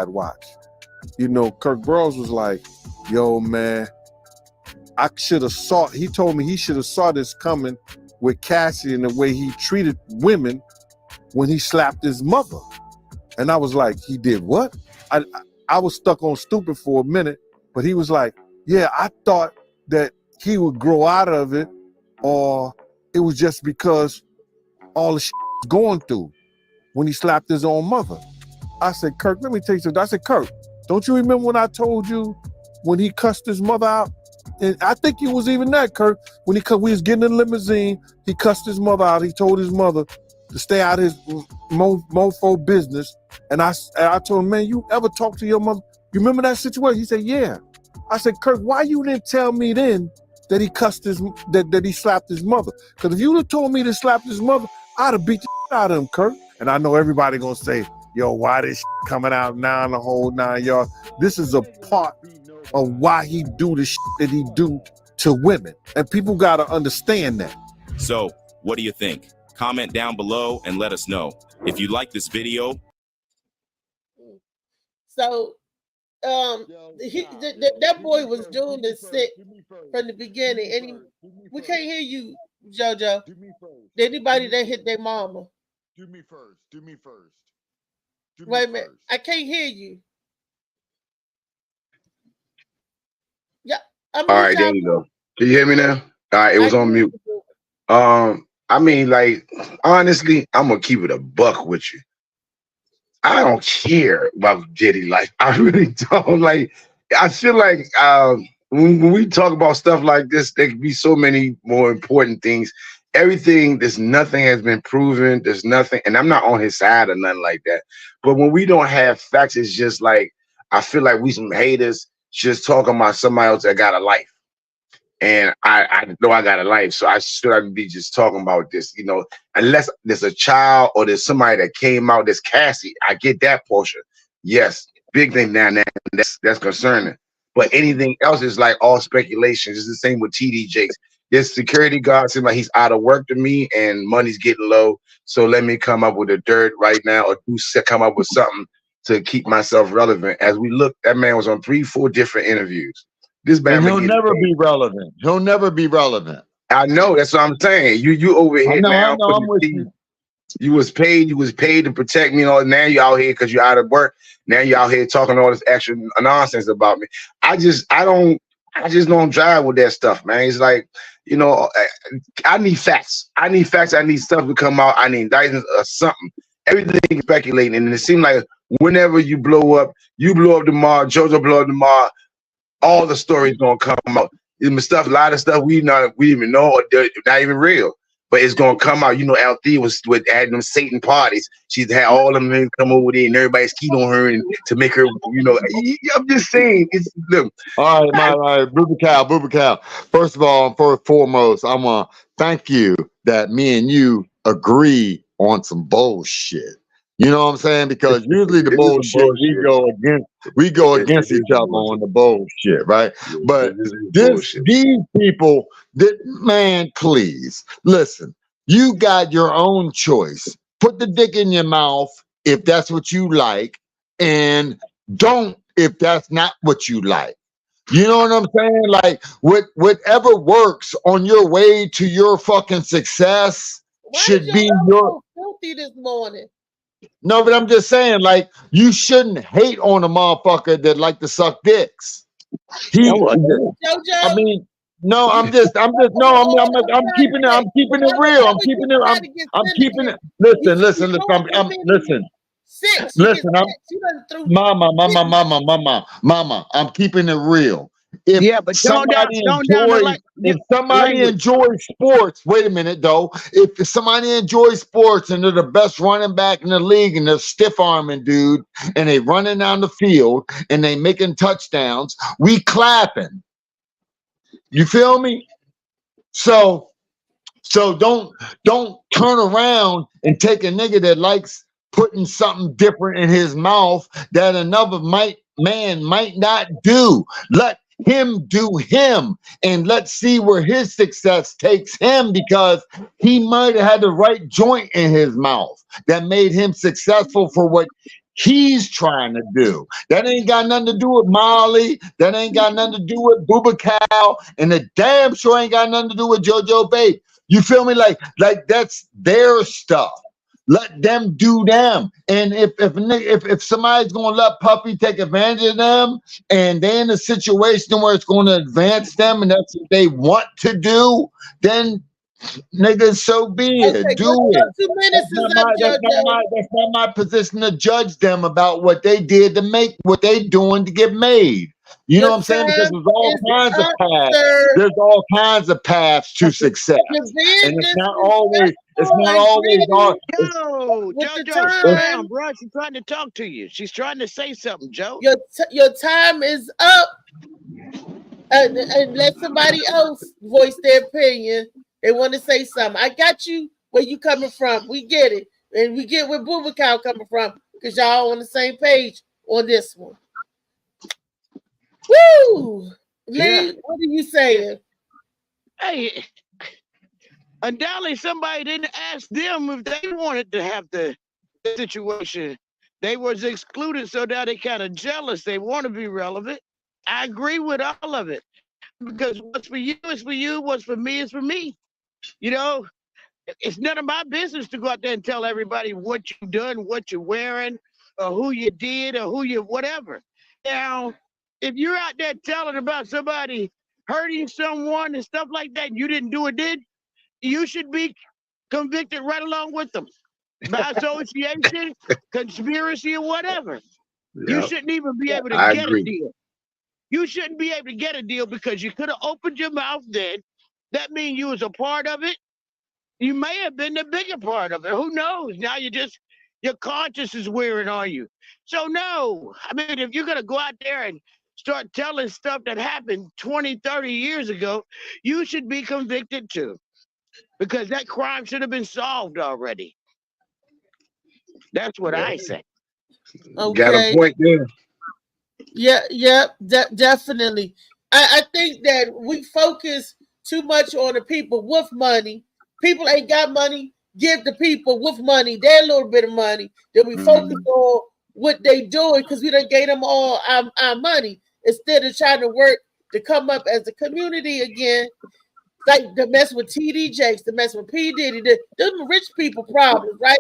Speaker 7: I'd watch. You know, Kirk Burroughs was like, yo, man, I should have saw, he told me he should have saw this coming with Cassie and the way he treated women when he slapped his mother. And I was like, he did what? I was stuck on stupid for a minute, but he was like, yeah, I thought that he would grow out of it, or it was just because all the shit he's going through when he slapped his own mother. I said, Kirk, let me tell you something. I said, Kirk, don't you remember when I told you when he cussed his mother out? And I think it was even that, Kirk, when we was getting in the limousine, he cussed his mother out. He told his mother to stay out of his mofo business. And I told him, man, you ever talk to your mother? You remember that situation? He said, yeah. I said, Kirk, why you didn't tell me then that he cussed that he slapped his mother? Because if you would have told me to slap his mother, I'd have beat the shit out of him, Kirk. And I know everybody gonna say, yo, why this shit coming out now in the whole 9 yards? This is a part of why he do the shit that he do to women. And people gotta understand that.
Speaker 6: So, what do you think? Comment down below and let us know. If you like this video.
Speaker 2: So, that boy was doing this sick from the beginning, and we can't hear you, JoJo. Anybody that hit their mama.
Speaker 4: Do me first.
Speaker 2: Wait a minute, I can't hear you. Yeah,
Speaker 5: all right, there you go. Can you hear me now? All right, it was on mute. I mean, like, honestly, I'm gonna keep it a buck with you. I don't care about Diddy life. I really don't. Like, I feel like when we talk about stuff like this, there could be so many more important things. Nothing has been proven. There's nothing, and I'm not on his side or nothing like that. But when we don't have facts, it's just like, I feel like we some haters just talking about somebody else that got a life. And I know I got a life, so I shouldn't be just talking about this, you know, unless there's a child or there's somebody that came out, there's Cassie. I get that portion. Yes, big thing down there, that's concerning. But anything else is like all speculation. It's the same with TD Jakes. This security guard seems like he's out of work to me and money's getting low. So let me come up with the dirt right now, or come up with something to keep myself relevant. As we look, that man was on 3-4 different interviees. This man,
Speaker 4: he'll never be relevant. He'll never be relevant.
Speaker 5: I know. That's what I'm saying. You over here now.
Speaker 4: I'm with you.
Speaker 5: You was paid to protect me and all. Now you out here because you're out of work. Now you out here talking all this extra nonsense about me. I just don't drive with that stuff, man. It's like, you know, I need facts. I need stuff to come out. I need indictments or something. Everything is speculating, and it seems like whenever you blow up tomorrow, JoJo blow up tomorrow, all the stories gonna come out. A lot of stuff we even know, or they're not even real. But it's gonna come out. You know, LT was with adding them Satan parties. She's had all them men come over there, and everybody's keyed on her and to make her. You know, I'm just saying. It's look.
Speaker 4: All right, Bubakal. First of all, first and foremost, I want to thank you that me and you agree on some bullshit. You know what I'm saying? Because usually the bullshit we go against each other on the bullshit, right? But these people, man, please listen. You got your own choice. Put the dick in your mouth if that's what you like, and don't if that's not what you like. You know what I'm saying? Like whatever works on your way to your fucking success should be your.
Speaker 2: Filthy this morning.
Speaker 4: No, but I'm just saying, like, you shouldn't hate on a motherfucker that like to suck dicks. I'm keeping it real. Mama, I'm keeping it real. If somebody enjoys sports, wait a minute though. If somebody enjoys sports and they're the best running back in the league and they're stiff arming dude and they running down the field and they making touchdowns, we clapping. You feel me? So don't turn around and take a nigga that likes putting something different in his mouth that another man might not do. Let him do him, and let's see where his success takes him, because he might have had the right joint in his mouth that made him successful for what he's trying to do. That ain't got nothing to do with Molly. That ain't got nothing to do with Bubacal, and the damn sure ain't got nothing to do with JoJo Babe. You feel me? Like that's their stuff. Let them do them. And if somebody's gonna let Puffy take advantage of them, and they're in a situation where it's going to advance them, and that's what they want to do, then niggas, so be it.
Speaker 2: Okay,
Speaker 4: Do
Speaker 2: go
Speaker 4: it.
Speaker 2: 2 minutes is up,
Speaker 4: That's not my position to judge them about what they did to make what they doing to get made. You know what I'm saying? Because there's all kinds of paths. There's all kinds of paths to success, and it's not always. It's not always hard.
Speaker 8: Yo, JoJo, slow down, bro. She's trying to talk to you. She's trying to say something, Joe.
Speaker 2: Your time is up, and let somebody else voice their opinion. They want to say something. I got you where you coming from. We get it, and we get where Bubacal coming from, because y'all on the same page on this one. Woo! Lee, what are you saying?
Speaker 8: Hey, undoubtedly somebody didn't ask them if they wanted to have the situation. They was excluded, so now they kind of jealous. They want to be relevant. I agree with all of it, because what's for you is for you. What's for me is for me. You know, it's none of my business to go out there and tell everybody what you've done, what you're wearing, or who you did, or who you whatever. Now, if you're out there telling about somebody hurting someone and stuff like that, and you didn't do it, you should be convicted right along with them by association, conspiracy, or whatever. Yep. You shouldn't even be able to get a deal. You shouldn't be able to get a deal because you could have opened your mouth then. That means you was a part of it. You may have been the bigger part of it. Who knows? Now your conscience is wearing on you. So no, I mean, if you're going to go out there and start telling stuff that happened 20, 30 years ago, you should be convicted too, because that crime should have been solved already. That's what I say.
Speaker 2: Okay.
Speaker 5: Got a point there.
Speaker 2: Yeah, definitely. I think that we focus too much on the people with money. People ain't got money. Give the people with money their little bit of money. Then we focus on what they doing, because we done gave them all our money, instead of trying to work to come up as a community again. Like the mess with TD Jakes, the mess with P. Diddy, them rich people problems, right?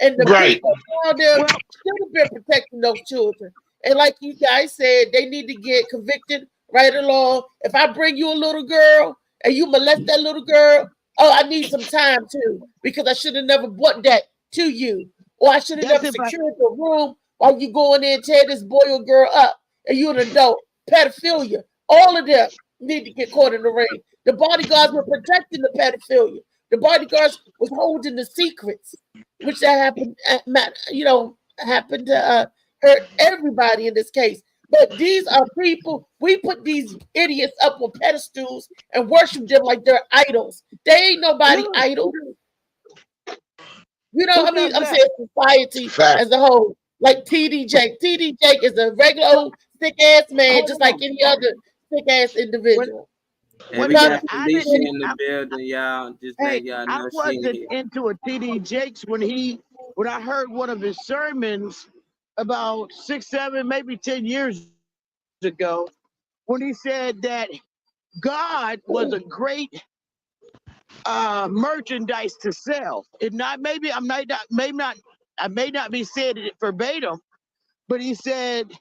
Speaker 2: And the people around them should have been protecting those children. And like you guys said, they need to get convicted right along. If I bring you a little girl and you molest that little girl, oh, I need some time too, because I should have never brought that to you. Or I should have never secured the room while you go in there and tear this boy or girl up. And you're an adult. Pedophilia. All of them need to get caught in the ring. The bodyguards were protecting the pedophilia. The bodyguards was holding the secrets, which that happened, happened to hurt everybody in this case. But these are people, we put these idiots up on pedestals and worship them like they're idols. They ain't nobody idol. You know, I mean, I'm saying society as a whole. Like TD Jake. TD Jake is a regular old sick-ass man, just like any other sick-ass individual.
Speaker 3: And we got Felicia in the building, y'all. Just let y'all know
Speaker 8: I wasn't into a TD Jakes when I heard one of his sermons about 6, 7, maybe 10 years ago, when he said that God was a great merchandise to sell. I may not be saying it verbatim, but he said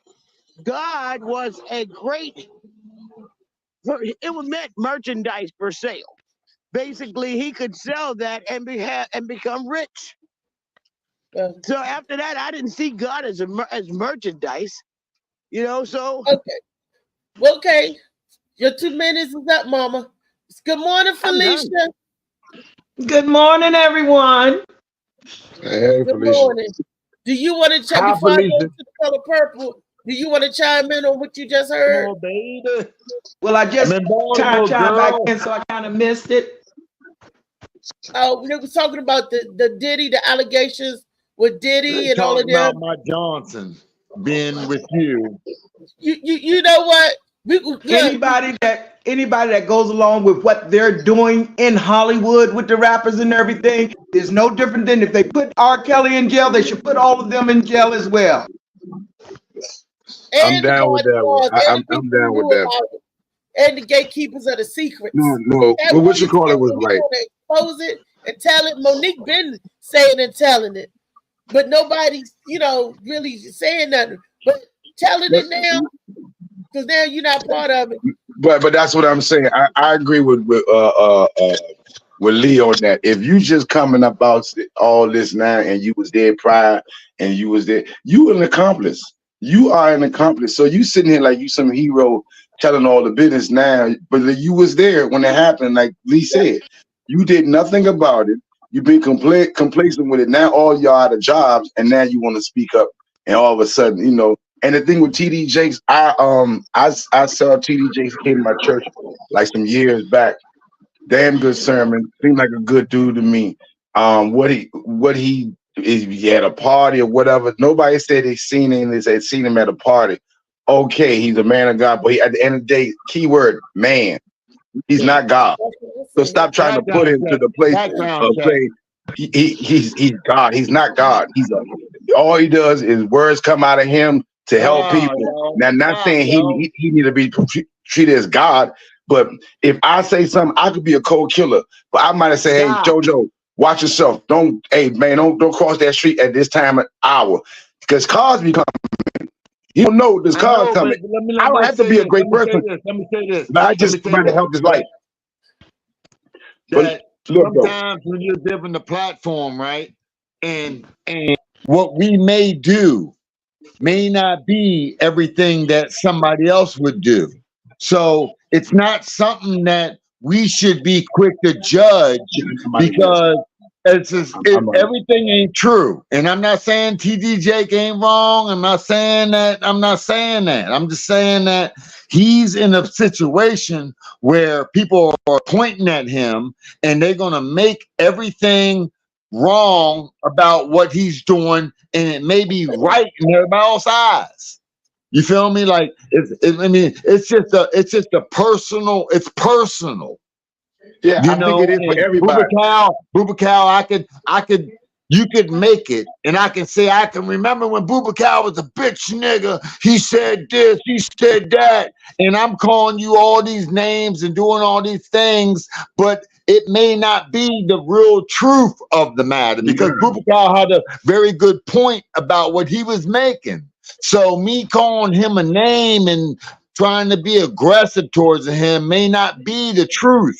Speaker 8: God was a great. It was meant merchandise for sale. Basically, he could sell that and become rich. So after that, I didn't see God as merchandise, So
Speaker 2: okay, your 2 minutes is up, Mama. Good morning, Felicia.
Speaker 9: Good morning, everyone.
Speaker 5: Hey,
Speaker 2: Good
Speaker 5: Felicia.
Speaker 2: morning. Do you want to check before I go to the color purple? Do you want to chime in on what you just heard?
Speaker 10: Oh, baby.
Speaker 9: Well, I just
Speaker 10: Baltimore,
Speaker 9: chime back
Speaker 10: girl.
Speaker 9: in, so I kind of missed it.
Speaker 2: Oh, they were talking about the Diddy, the allegations with Diddy and all of
Speaker 4: Talking about
Speaker 2: them.
Speaker 4: my Johnson being with you.
Speaker 2: You know what?
Speaker 9: Anybody that goes along with what they're doing in Hollywood with the rappers and everything is no different than if they put R. Kelly in jail, they should put all of them in jail as well.
Speaker 5: I'm down with that one. I'm down with that.
Speaker 2: And the gatekeepers of the secrets.
Speaker 5: No. Well, what you call it was right.
Speaker 2: Expose it and tell it. Monique been saying and telling it, but nobody's, really saying nothing. But telling it now, because now you're not part of it.
Speaker 5: But that's what I'm saying. I agree with Lee on that. If you just coming about all this now and you was there prior and you was there, you an accomplice. You are an accomplice. So you sitting here like you some hero telling all the business now, but you was there when it happened. Like Lee said, you did nothing about it. You've been complacent with it. Now all y'all out of jobs, and now you want to speak up. And all of a sudden, And the thing with TD Jakes, I saw TD Jakes came to my church like some years back. Damn good sermon. Seemed like a good dude to me. What he had a party or whatever. Nobody said they seen him. They said seen him at a party. Okay, he's a man of God, but at the end of the day, keyword man. He's not God. So stop trying to put him to the place of saying he's God. He's not God. All he does is words come out of him to help people. Now, not saying he need to be treated as God, but if I say something, I could be a cold killer. But I might have said, hey, JoJo, watch yourself. Don't cross that street at this time of hour. Because cars be coming. You don't know this car's coming. I don't have to be a great person.
Speaker 4: Let me say this.
Speaker 5: But I just trying to help his life.
Speaker 4: But sometimes when you're given the platform, right? And what we may do may not be everything that somebody else would do. So it's not something that we should be quick to judge because everything ain't true. And I'm not saying TD Jake ain't wrong. I'm not saying that. I'm just saying that he's in a situation where people are pointing at him and they're going to make everything wrong about what he's doing, and it may be right in everybody else's eyes. You feel me? Like it's just a personal. It's personal.
Speaker 5: Yeah, I think it is for everybody.
Speaker 4: Bubakal, you could make it, and I can say I can remember when Bubakal was a bitch nigga. He said this, he said that, and I'm calling you all these names and doing all these things, but it may not be the real truth of the matter because Bubakal had a very good point about what he was making. So me calling him a name and trying to be aggressive towards him may not be the truth.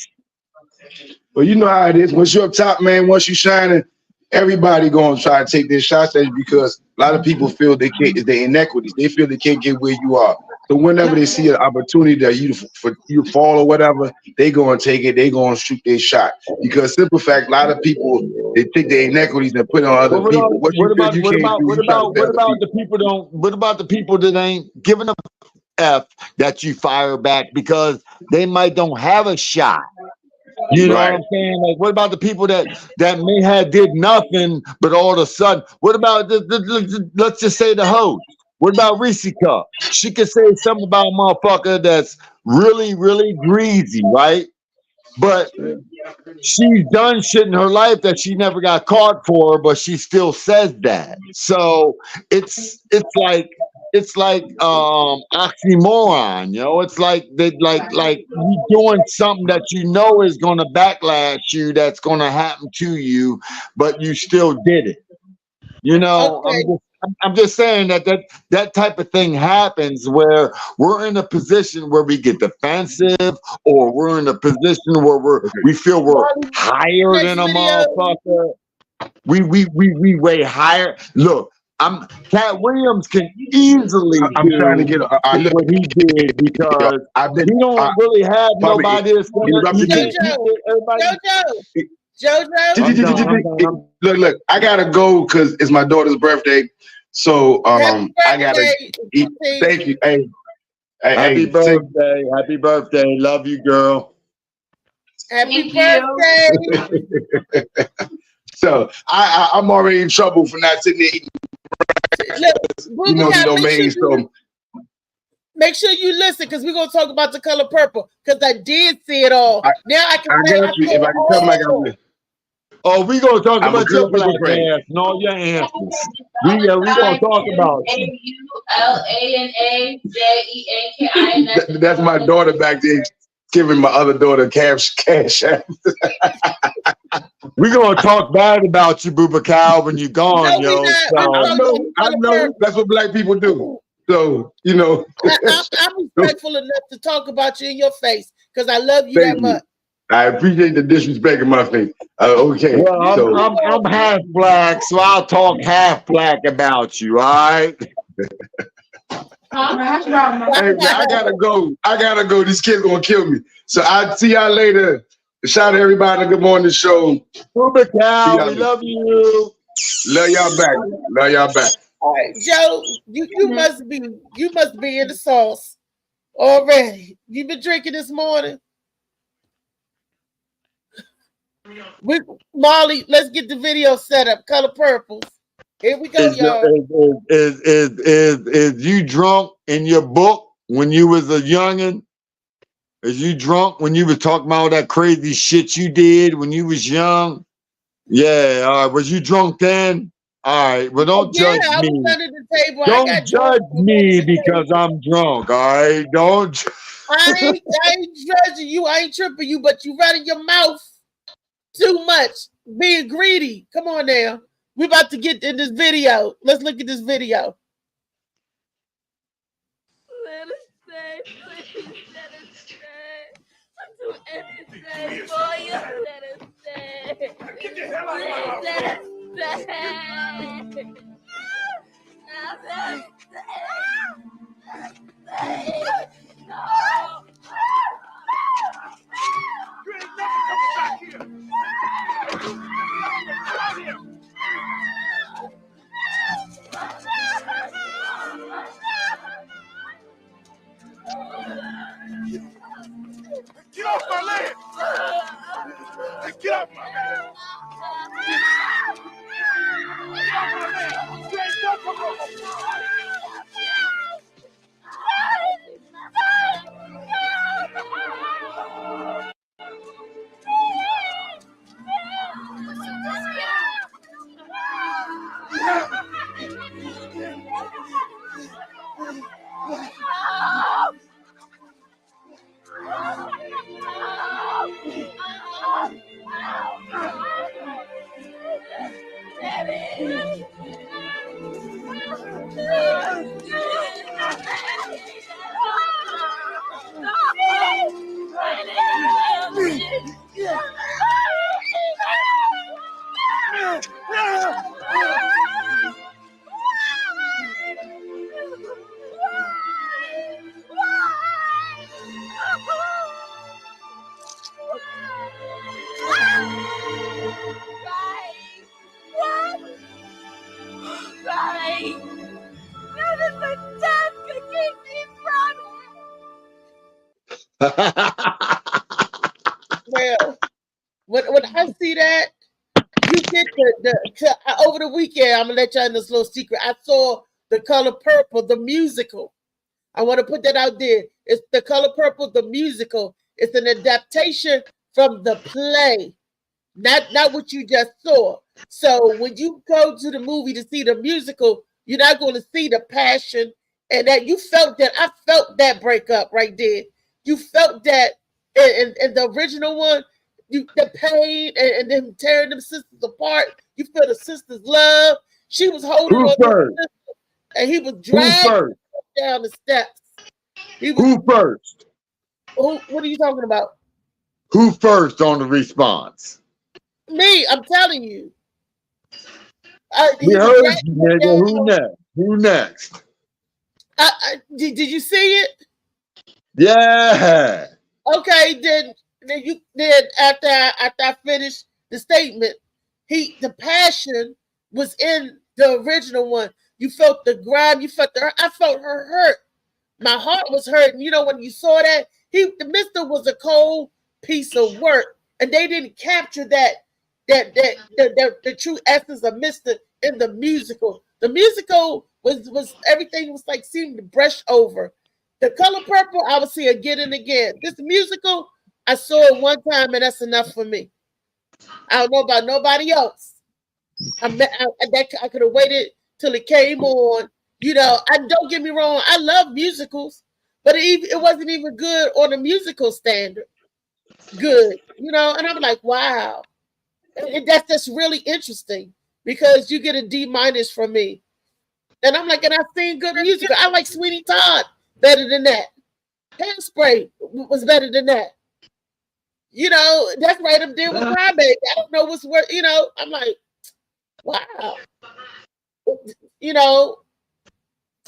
Speaker 5: Well, you know how it is. Once you're up top, man, once you shining, everybody gonna try to take their shots at you because a lot of people feel they can't, it's their inequities. They feel they can't get where you are. So whenever they see an opportunity that you fall or whatever, they gonna take it, they gonna shoot their shot. Because simple fact, a lot of people they take their inequities and put it on other people. What about
Speaker 4: the people that ain't giving a F that you fire back because they might don't have a shot? You know what I'm saying? Like, what about the people that may have did nothing, but all of a sudden, what about let's just say the host? What about Reese Cup? She could say something about a motherfucker that's really, really greasy, right? But she's done shit in her life that she never got caught for, but she still says that. So it's like oxymoron, you know. It's like you doing something that you know is gonna backlash you, that's gonna happen to you, but you still did it. You know, okay. I'm just saying that type of thing happens where we're in a position where we get defensive, or we're in a position where we feel we're higher than a motherfucker. We way higher. Look, Cat Williams can easily
Speaker 5: trying to get
Speaker 4: what he did because he don't really have nobody that's
Speaker 2: JoJo.
Speaker 5: Look, I gotta go because it's my daughter's birthday. So
Speaker 2: Happy
Speaker 5: I gotta
Speaker 2: birthday,
Speaker 5: eat.
Speaker 2: T.
Speaker 5: Thank you. Hey,
Speaker 4: Happy
Speaker 5: hey,
Speaker 4: birthday. Happy birthday. Love you, girl.
Speaker 2: Happy
Speaker 10: Thank you.
Speaker 2: birthday.
Speaker 5: so I'm already in trouble for not sitting there eating.
Speaker 2: Look,
Speaker 5: You know,
Speaker 2: Booba,
Speaker 5: make sure
Speaker 2: you listen, because we're gonna talk about The Color Purple, because I did see it all. Now I can
Speaker 5: I
Speaker 2: say
Speaker 5: got you. If I can come back, I will.
Speaker 4: Oh, we gonna talk
Speaker 5: I'm a
Speaker 4: about your
Speaker 5: good people
Speaker 4: black
Speaker 5: friend.
Speaker 4: ass and all your answers. We gonna talk about you.
Speaker 10: AULANAJENKINA.
Speaker 5: That's my daughter back there giving my other daughter cash.
Speaker 4: We gonna talk bad about you, Booba Cow, when you're gone,
Speaker 2: No, we
Speaker 4: yo.
Speaker 2: not.
Speaker 4: So,
Speaker 5: I know. That's what black people do. So, you know.
Speaker 2: I'm respectful enough to talk about you in your face, because I love you
Speaker 5: Thank
Speaker 2: that
Speaker 5: you.
Speaker 2: much.
Speaker 5: I appreciate the disrespect in my face. Okay.
Speaker 4: Well,
Speaker 5: So
Speaker 4: I'm half black, so I'll talk half black about you, all right?
Speaker 5: hey, man, I gotta go. These kids gonna kill me. So I'll see y'all later. Shout out to everybody on the Good Morning Show.
Speaker 4: Booba Cow, we
Speaker 5: later.
Speaker 4: love you.
Speaker 5: Love y'all back. Love y'all back.
Speaker 2: All right, Joe, you must be in the sauce already. You been drinking this morning? Molly, let's get the video set up. Color Purples. Here we go, y'all.
Speaker 4: Is you drunk in your book when you was a youngin'? Is you drunk when you was talking about all that crazy shit you did when you was young? Yeah, all right. Was you drunk then? All right. Well, don't judge
Speaker 2: I
Speaker 4: me.
Speaker 2: was under the table.
Speaker 4: Don't judge me because I'm drunk. All right. Don't.
Speaker 2: I ain't judging you. I ain't tripping you, but you running your mouth too much, being greedy. Come on now. We about to get in this video. Let's look at this video.
Speaker 10: Let us stay, please. Let us stay. I'll do anything for you. Let us stay. Get the hell out of my house. Let us stay. Let us stay. No. You ain't never coming back here. Out here. Get off my land! Get off my land! Get off my land! You ain't never coming back here. Right. Nothing but death could keep me from it.
Speaker 2: Well, when I see that, you get over the weekend, I'm gonna let y'all in this little secret. I saw The Color Purple, the musical. I want to put that out there. It's The Color Purple, the musical. It's an adaptation from the play, not what you just saw. So when you go to the movie to see the musical, you're not going to see the passion and that you felt that. I felt that breakup right there. You felt that in the original one, the pain and them tearing them sisters apart. You feel the sister's love. She was holding on to her sister, and he was dragging down the steps.
Speaker 4: Who first?
Speaker 2: What are you talking about?
Speaker 4: Who first on the response?
Speaker 2: Me, I'm telling you.
Speaker 4: We heard you, nigga. Who next? Who next?
Speaker 2: Did you see it?
Speaker 4: Yeah.
Speaker 2: Okay, then after I finished the statement, the passion was in the original one. You felt the grime. You felt I felt her hurt. My heart was hurting. You know, when you saw that, the Mister was a cold piece of work, and they didn't capture the true essence of Mister in the musical. The musical was everything was like seemed to brush over. The Color Purple, I would see again and again. This musical, I saw it one time, and that's enough for me. I don't know about nobody else. I could have waited till it came on. You know, don't get me wrong. I love musicals, but it wasn't even good on a musical standard. Good, you know. And I'm like, wow, that's really interesting because you get a D- from me. And I'm like, and I've seen good music. I like Sweeney Todd better than that. Hairspray was better than that. You know, that's right up there with Crybaby. I don't know what's worth, you know. I'm like, wow. You know,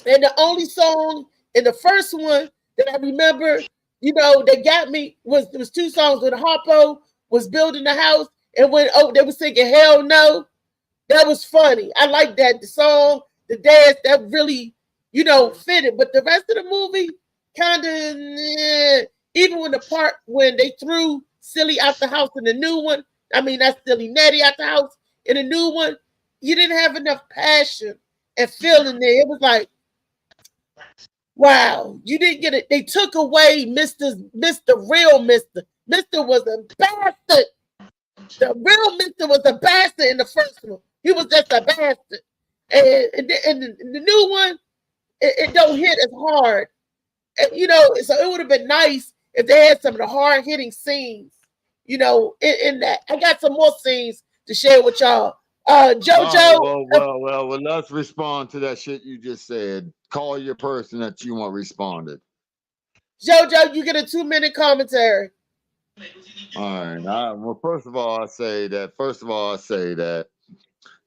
Speaker 2: and the only song in the first one that I remember, you know, that got me was two songs when Harpo was building the house and when they were singing Hell No. That was funny. I like that. The song, the dance, that really, you know, fitted. But the rest of the movie, kind of, even when the part when they threw Silly out the house in the new one, I mean, that's Silly Nettie out the house in the new one, you didn't have enough passion and feeling there. It was like, wow, you didn't get it. They took away Mr. Real Mister. Mister was a bastard. The real Mister was a bastard in the first one. He was just a bastard. And the new one, it don't hit as hard. And, you know, so it would have been nice if they had some of the hard-hitting scenes, you know, in that. I got some more scenes to share with y'all. JoJo.
Speaker 4: Well, let's respond to that shit you just said. Call your person that you want responded.
Speaker 2: JoJo, you get a 2-minute commentary.
Speaker 4: All right. Well, first of all, I say that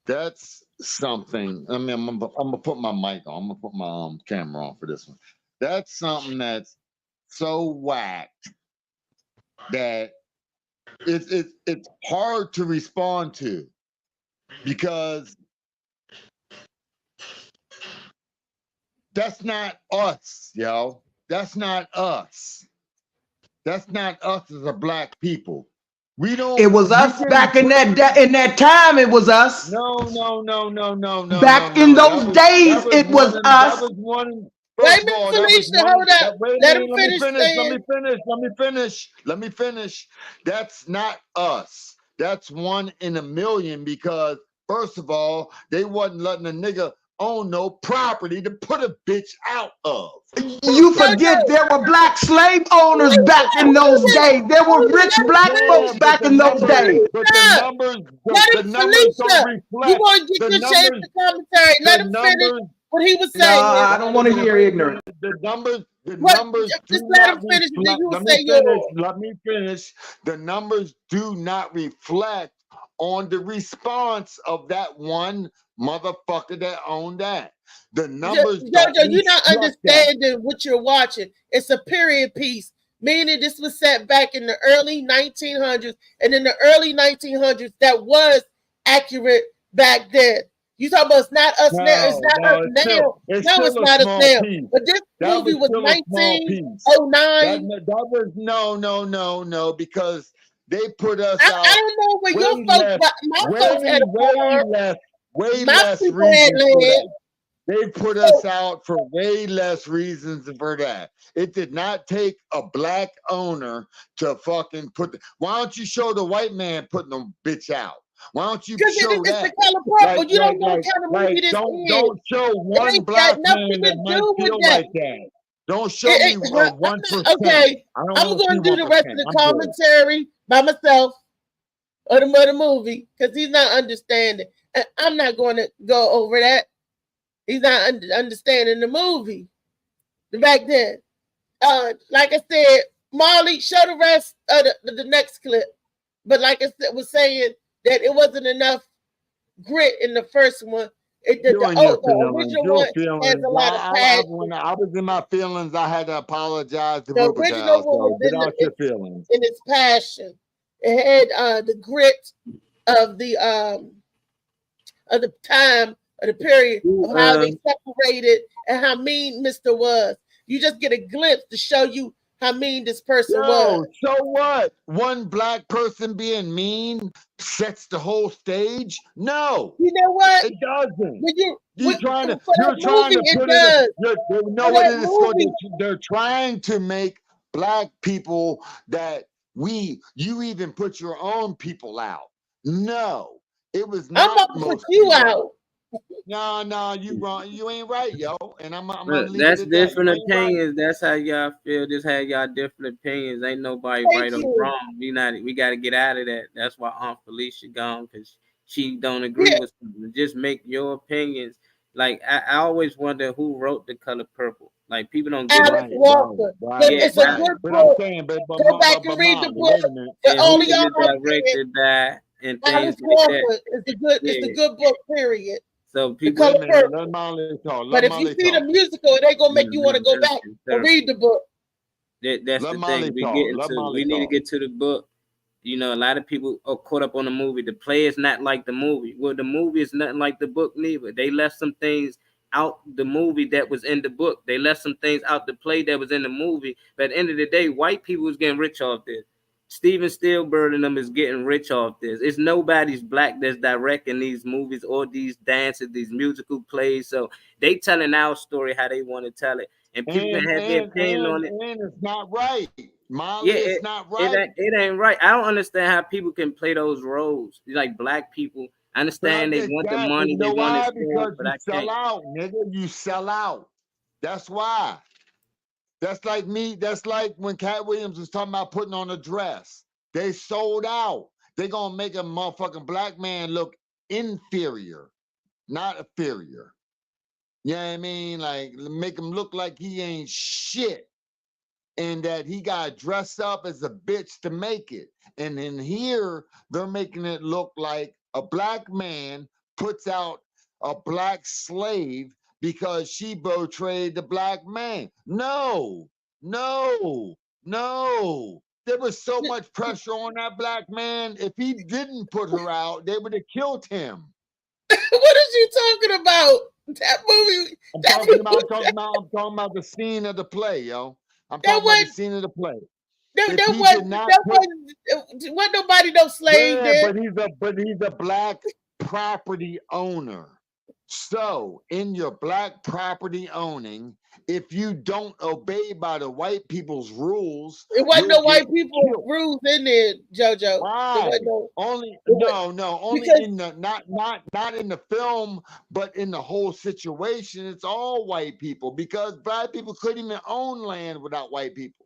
Speaker 4: that's something. I mean, I'm gonna put my mic on. I'm gonna put my camera on for this one. That's something that's so whacked that it's hard to respond to because that's not us, yo. That's not us. That's not us as a black people. We don't.
Speaker 9: It was us back in that time. It was us.
Speaker 4: No.
Speaker 9: Back in those days, it was us.
Speaker 4: That was one.
Speaker 2: Wait a minute, Felicia, hold up. Let him finish.
Speaker 4: Let me finish. That's not us. That's 1 in a million because first of all, they wasn't letting a nigga own no property to put a bitch out of.
Speaker 9: You forget there were black slave owners back in those days. There were rich black folks back in those days.
Speaker 4: But the numbers don't reflect.
Speaker 2: You want to get your chance to commentary. Let him finish what he was saying.
Speaker 9: No, I don't want to hear ignorant.
Speaker 4: The numbers
Speaker 2: just let him finish. Then you will say yours.
Speaker 4: Let me finish. The numbers do not reflect on the response of that one motherfucker that owned that. The numbers.
Speaker 2: Jojo, you're not understanding what you're watching. It's a period piece, meaning this was set back in the early 1900s, and in the early 1900s, that was accurate back then. You talking about it's not us now? It's not us now. No, it's not us now. But this movie was 1909.
Speaker 4: That was no, because they put us out.
Speaker 2: I don't know where your folks, my folks had a farm.
Speaker 4: Way less reasons for that. They put us out for way less reasons for that. It did not take a black owner to fucking why don't you show the white man putting the bitch out? Why don't you show that?
Speaker 2: Because it's the Color Purple. You don't know what kind of movie this is.
Speaker 4: Don't show one black man that might feel like that. Don't show me 1%.
Speaker 2: Okay, I'm going to do the rest of the commentary by myself of the movie because he's not understanding. And I'm not going to go over that. He's not understanding the movie back then. Like I said, Marley, show the rest of the next clip. But like I said, was saying that it wasn't enough grit in the first one. The original one has a lot of passion.
Speaker 4: When I was in my feelings, I had to apologize to
Speaker 2: the original one was
Speaker 4: get out your feelings.
Speaker 2: In its passion. It had the grit of the time of the period of how they
Speaker 3: You,
Speaker 2: separated and how mean Mr. was. You just get a glimpse to show you how mean this person
Speaker 4: Yo,
Speaker 2: was.
Speaker 4: so what? One black person being mean sets the whole stage? No,
Speaker 2: You know what?
Speaker 4: it doesn't.
Speaker 2: When you
Speaker 4: You're trying to
Speaker 2: for that movie,
Speaker 4: put
Speaker 2: it
Speaker 4: it
Speaker 2: does.
Speaker 4: you know
Speaker 2: For
Speaker 4: what
Speaker 2: that
Speaker 4: it is called?
Speaker 2: movie,
Speaker 4: They're trying to make black people that you even put your own people out. No, it was
Speaker 2: I'm
Speaker 4: not
Speaker 2: about to put
Speaker 4: mostly
Speaker 2: you
Speaker 4: white.
Speaker 2: out.
Speaker 4: No, you wrong. You ain't right, yo. And I'm gonna
Speaker 3: look,
Speaker 4: leave it
Speaker 3: that's
Speaker 4: at that. You
Speaker 3: different
Speaker 4: ain't right.
Speaker 3: opinions. That's how y'all feel. Just have y'all different opinions. Ain't nobody
Speaker 2: Thank
Speaker 3: right or
Speaker 2: you.
Speaker 3: wrong. We got to get out of that. That's why Aunt Felicia gone, because she don't agree
Speaker 2: Yeah,
Speaker 3: with something. Just make your opinions. Like I always wonder who wrote The Color Purple. Like people don't give a
Speaker 2: Alex
Speaker 4: Right,
Speaker 2: Walker.
Speaker 4: right,
Speaker 2: But
Speaker 3: yeah,
Speaker 2: it's a
Speaker 4: right.
Speaker 2: good
Speaker 4: But I'm
Speaker 2: book.
Speaker 4: saying,
Speaker 2: Go back and read the
Speaker 4: Molly,
Speaker 2: book.
Speaker 4: wait a minute.
Speaker 2: For
Speaker 3: and
Speaker 2: all
Speaker 3: who
Speaker 2: of y'all
Speaker 3: the
Speaker 2: out there,
Speaker 3: director died and things
Speaker 2: Alex
Speaker 3: like that.
Speaker 2: Walker is the good. It's the
Speaker 3: Yeah.
Speaker 2: good book. Period.
Speaker 3: So
Speaker 2: The
Speaker 3: people,
Speaker 2: Color
Speaker 4: Wait a minute.
Speaker 2: Purple.
Speaker 4: Let Molly talk.
Speaker 2: But
Speaker 4: Let
Speaker 2: if you
Speaker 4: Molly
Speaker 2: see the
Speaker 4: talk.
Speaker 2: musical, they gonna make you want to go
Speaker 3: that's
Speaker 2: back and
Speaker 3: terrible.
Speaker 2: read the book.
Speaker 3: That's
Speaker 4: Let
Speaker 3: the
Speaker 4: Molly
Speaker 3: thing. We
Speaker 4: talk.
Speaker 3: get
Speaker 4: Let
Speaker 3: into.
Speaker 4: Molly
Speaker 3: We need to
Speaker 4: talk.
Speaker 3: get to the book. You know, a lot of people are caught up on the movie. The play is not like the movie. Well, the movie is nothing like the book neither. They left some things out the movie that was in the book. They left some things out the play that was in the movie. But at the end of the day, white people was getting rich off this. Steven Spielberg and them is getting rich off this. It's nobody's black that's directing these movies or these dances, these musical plays. So they telling our story how they want to tell it. And people can have their opinion on it.
Speaker 4: And it's not right. Molly,
Speaker 3: Yeah,
Speaker 4: it's not right.
Speaker 3: it ain't right. I don't understand how people can play those roles. Like black people, I understand they want the
Speaker 4: Exactly.
Speaker 3: money,
Speaker 4: You
Speaker 3: they
Speaker 4: know
Speaker 3: want it
Speaker 4: why?
Speaker 3: for,
Speaker 4: Because
Speaker 3: but
Speaker 4: you
Speaker 3: I
Speaker 4: sell
Speaker 3: can't.
Speaker 4: out, nigga. You sell out. That's why. That's like me. That's like when Cat Williams was talking about putting on a dress. They sold out. They gonna make a motherfucking black man look inferior, not inferior. You know what I mean? Like make him look like he ain't shit, and that he got dressed up as a bitch to make it. And in here, they're making it look like a black man puts out a black slave because she betrayed the black man. No, no, no. There was so much pressure on that black man. If he didn't put her out, they would have killed him.
Speaker 2: What is you talking about? That movie.
Speaker 4: I'm
Speaker 2: That
Speaker 4: talking
Speaker 2: movie.
Speaker 4: about the scene of the play, yo. I'm
Speaker 2: That
Speaker 4: talking about the
Speaker 2: wasn't.
Speaker 4: scene of the play.
Speaker 2: That,
Speaker 4: If
Speaker 2: that
Speaker 4: he did
Speaker 2: wasn't.
Speaker 4: not
Speaker 2: That
Speaker 4: put
Speaker 2: wasn't nobody no slave
Speaker 4: Yeah,
Speaker 2: there.
Speaker 4: but he's a black property owner. So in your black property owning, if you don't obey by the white people's rules,
Speaker 2: It wasn't
Speaker 4: you'll
Speaker 2: no white
Speaker 4: get
Speaker 2: people
Speaker 4: killed.
Speaker 2: rules in there, JoJo. There
Speaker 4: Why?
Speaker 2: wasn't no.
Speaker 4: Only
Speaker 2: It was,
Speaker 4: only
Speaker 2: because
Speaker 4: in the not in the film, but in the whole situation, it's all white people because black people couldn't even own land without white people.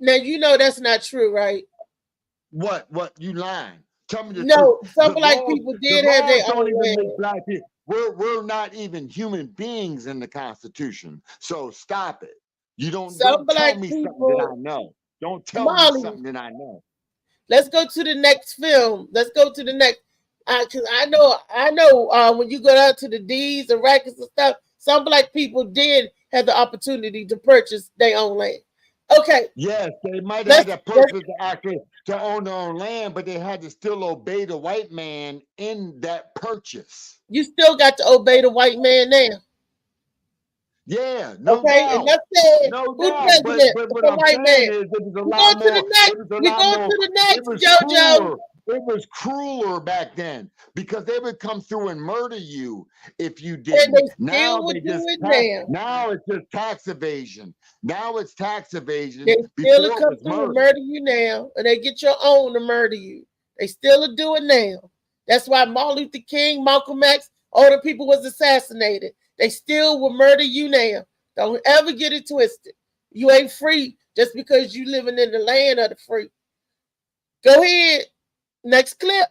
Speaker 2: now you know that's not true, right?
Speaker 4: What you lying? Tell me the truth.
Speaker 2: No, some
Speaker 4: The
Speaker 2: black
Speaker 4: laws,
Speaker 2: people
Speaker 4: the
Speaker 2: did have their
Speaker 4: laws don't
Speaker 2: own
Speaker 4: even
Speaker 2: land.
Speaker 4: make black people. We're not even human beings in the Constitution. So stop it. You
Speaker 2: Some
Speaker 4: don't
Speaker 2: black
Speaker 4: tell me something that I
Speaker 2: people.
Speaker 4: know. Don't tell me
Speaker 2: Molly,
Speaker 4: something that I know.
Speaker 2: let's go to the next film. Let's go to the next. Cause I know. When you go down to the deeds and records and stuff, some black people did have the opportunity to purchase their own land. Okay,
Speaker 4: Yes, they might have had
Speaker 2: let's.
Speaker 4: the purpose to actually to own their own land, but they had to still obey the white man in that purchase.
Speaker 2: You still got to obey the white man now.
Speaker 4: Yeah, no
Speaker 2: Okay, and
Speaker 4: doubt.
Speaker 2: let's say
Speaker 4: No
Speaker 2: who's
Speaker 4: doubt.
Speaker 2: president?
Speaker 4: But
Speaker 2: It's
Speaker 4: what
Speaker 2: a
Speaker 4: I'm
Speaker 2: white
Speaker 4: saying
Speaker 2: man.
Speaker 4: is it was a
Speaker 2: We
Speaker 4: lot
Speaker 2: go to
Speaker 4: more,
Speaker 2: the next.
Speaker 4: it was a
Speaker 2: We
Speaker 4: lot
Speaker 2: go
Speaker 4: more,
Speaker 2: to the
Speaker 4: it
Speaker 2: next,
Speaker 4: was
Speaker 2: JoJo.
Speaker 4: crueler. It was crueler back then because they would come through and murder you if you
Speaker 2: And
Speaker 4: didn't.
Speaker 2: they
Speaker 4: Now
Speaker 2: still would
Speaker 4: they
Speaker 2: do
Speaker 4: just
Speaker 2: it now.
Speaker 4: now it's just tax evasion. Now it's tax evasion.
Speaker 2: They still
Speaker 4: Before
Speaker 2: will
Speaker 4: it
Speaker 2: come
Speaker 4: was
Speaker 2: through and
Speaker 4: murder.
Speaker 2: murder you now, and they get your own to murder you. They still will do it now. That's why Martin Luther King, Malcolm X, all the people was assassinated. They still will murder you now. Don't ever get it twisted. You ain't free just because you living in the land of the free. Go ahead. Next clip.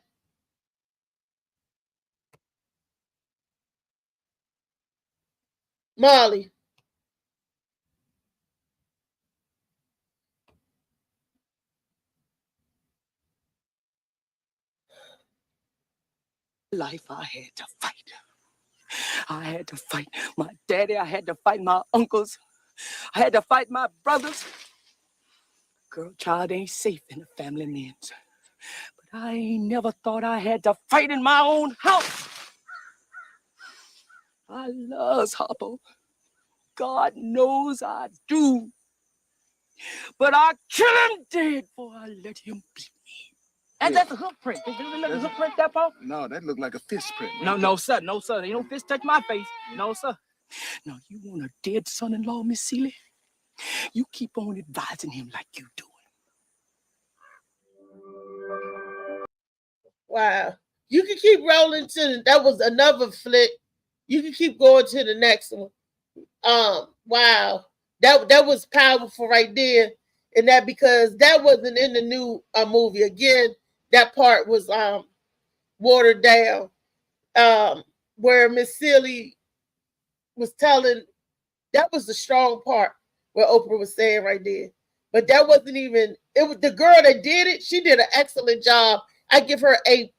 Speaker 2: Molly.
Speaker 11: Life, I had to fight. I had to fight my daddy. I had to fight my uncles. I had to fight my brothers. Girl, child ain't safe in a family man's. But But I ain't never thought I had to fight in my own house. I loves Harpo. God knows I do. But I kill him dead before I let him beat me. And that's a hoof print. Did you look at the hoof print, that Paul?
Speaker 12: No, that looked like a fist print.
Speaker 11: No, sir. No, sir. Ain't no fist touch my face. No, sir. Now, you want a dead son-in-law, Miss Seeley? You keep on advising him like you do.
Speaker 2: Wow. You can keep rolling to that was another flick. You can keep going to the next one. Wow. That was powerful right there. And that because that wasn't in the new movie. Again, that part was watered down. Where Miss Seeley was telling, that was the strong part where Oprah was saying right there. But that wasn't even, it was the girl that did it. She did an excellent job. I give her A+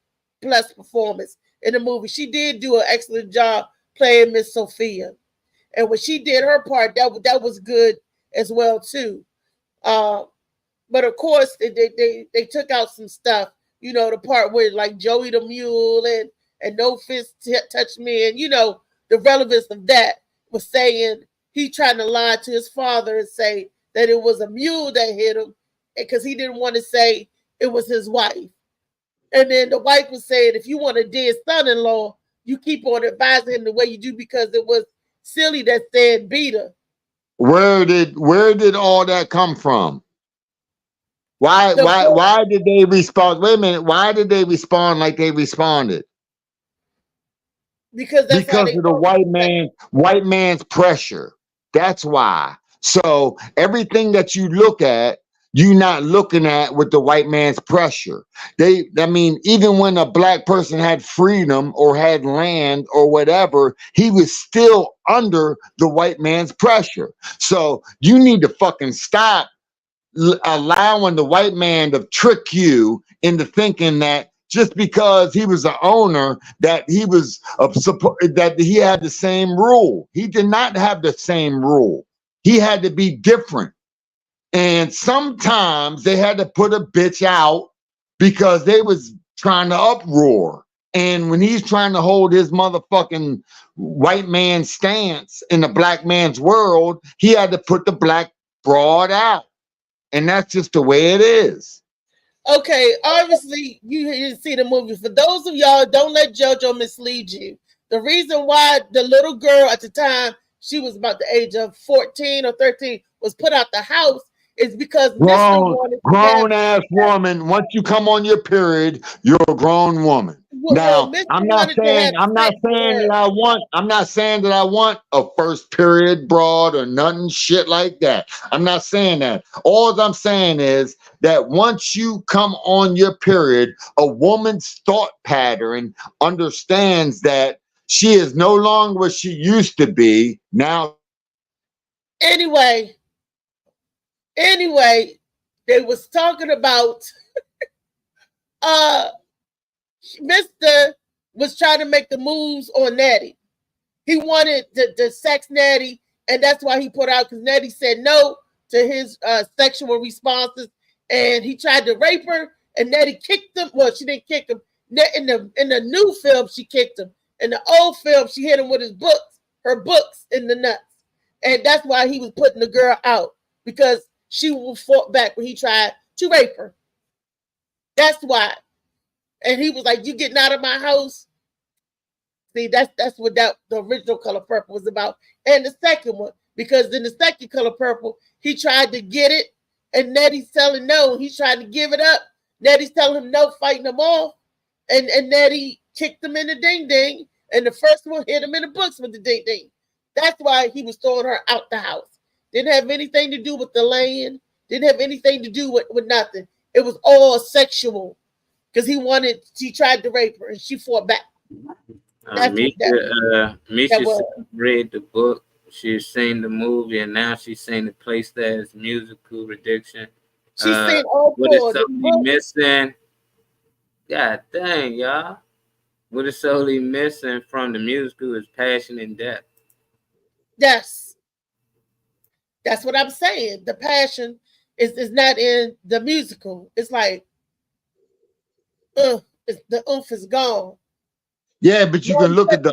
Speaker 2: performance in the movie. She did do an excellent job playing Miss Sophia. And when she did her part, that was good as well too. But of course, they took out some stuff. You know, the part where like Joey the Mule and No Fist Touch Me, and you know the relevance of that was saying he trying to lie to his father and say that it was a mule that hit him because he didn't want to say it was his wife. And then the wife was saying, if you want a dead son-in-law, you keep on advising him the way you do because it was Silly that said beat her.
Speaker 4: Where did all that come from? Why did they respond? Wait a minute. Why did they respond like they responded?
Speaker 2: Because of
Speaker 4: the white man's pressure. That's why. So everything that you look at, you're not looking at with the white man's pressure. Even when a black person had freedom or had land or whatever, he was still under the white man's pressure. So you need to fucking stop allowing the white man to trick you into thinking that just because he was the owner that he was that he had the same rule. He did not have the same rule. He had to be different. And sometimes they had to put a bitch out because they was trying to uproar. And when he's trying to hold his motherfucking white man stance in the black man's world, he had to put the black broad out. And that's just the way it is.
Speaker 2: Okay, obviously you didn't see the movie. For those of y'all, don't let JoJo mislead you. The reason why the little girl at the time, she was about the age of 14 or 13, was put out the house is because
Speaker 4: grown ass woman. Once you come on your period, you're a grown woman. Now, I'm not saying that I want a first period broad or nothing shit like that. I'm not saying that. All I'm saying is that once you come on your period, a woman's thought pattern understands that she is no longer what she used to be. Now,
Speaker 2: Anyway, they was talking about Mr. was trying to make the moves on Natty. He wanted the sex Natty, and that's why he put out because Natty said no to his sexual responses, and he tried to rape her, and Natty kicked him. Well, she didn't kick him. In the new film, she kicked him. In the old film, she hit him with her books in the nuts. And that's why he was putting the girl out, because she fought back when he tried to rape her. That's why. And he was like, "You getting out of my house?" See, that's what the original Color Purple was about. And the second one, because in the second Color Purple, he tried to get it, and Nettie's telling no. He's trying to give it up. Nettie's telling him no, fighting him off. And Nettie kicked him in the ding-ding, and the first one hit him in the books with the ding-ding. That's why he was throwing her out the house. Didn't have anything to do with the land. Didn't have anything to do with nothing. It was all sexual because he tried to rape her and she fought back.
Speaker 3: Misha read the book. She's seen the movie and now she's seen the place that is musical reduction.
Speaker 2: She's seen all
Speaker 3: what is something missing? God dang, y'all. What is solely missing from the musical is passion and depth.
Speaker 2: Yes. That's what I'm saying. The passion is not in the musical. It's like the oomph is gone.
Speaker 4: Yeah, but you can look at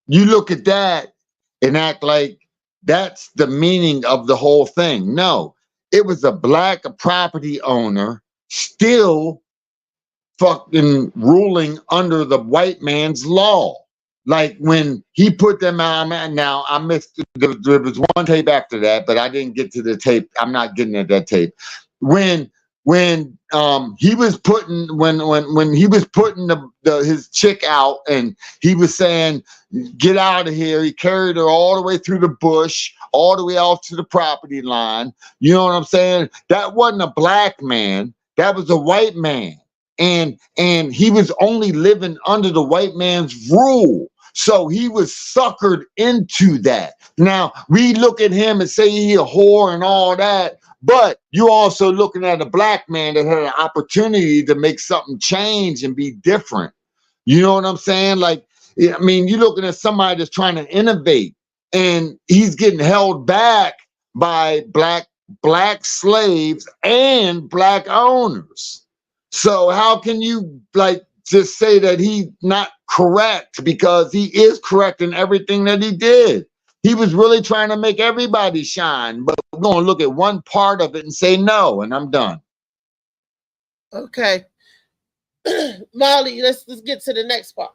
Speaker 4: you look at that and act like that's the meaning of the whole thing. No, it was a black property owner still fucking ruling under the white man's law. Like when he put them out, now I missed, there was one tape after that, but I didn't get to the tape. I'm not getting at that tape. When he was putting when he was putting his chick out and he was saying, get out of here, he carried her all the way through the bush, all the way out to the property line. You know what I'm saying? That wasn't a black man, that was a white man. And he was only living under the white man's rule. So he was suckered into that. Now we look at him and say he a whore and all that, but you also looking at a black man that had an opportunity to make something change and be different. You know what I'm saying? Like, I mean, you're looking at somebody that's trying to innovate and he's getting held back by black slaves and black owners. So how can you like just say that he's not correct, because he is correct in everything that he did? He was really trying to make everybody shine, but we're going to look at one part of it and say no, and I'm done.
Speaker 2: Okay. Molly, let's get to the next part.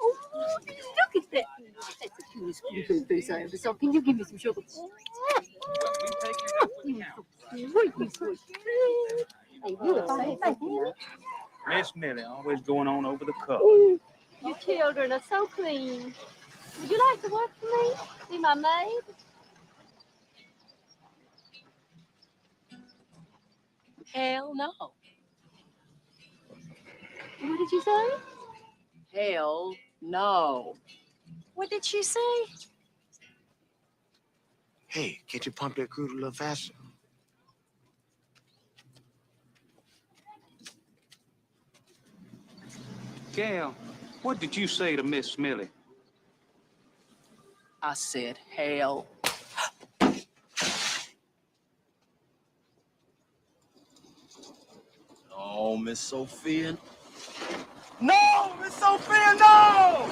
Speaker 10: Oh, look at that. That's the cutest little face I ever saw. Can you give me some sugar?
Speaker 12: Miss Millie, always going on over the cup.
Speaker 10: Your children are so clean. Would you like to work for me? Be my maid?
Speaker 11: Hell no.
Speaker 10: What did you say?
Speaker 11: Hell no. What did she say?
Speaker 12: Hey, can't you pump that crude a little faster? Gail, what did you say to Miss Millie?
Speaker 11: I said hell.
Speaker 13: Oh, Miss Sophia.
Speaker 11: No, Miss Sophia, no!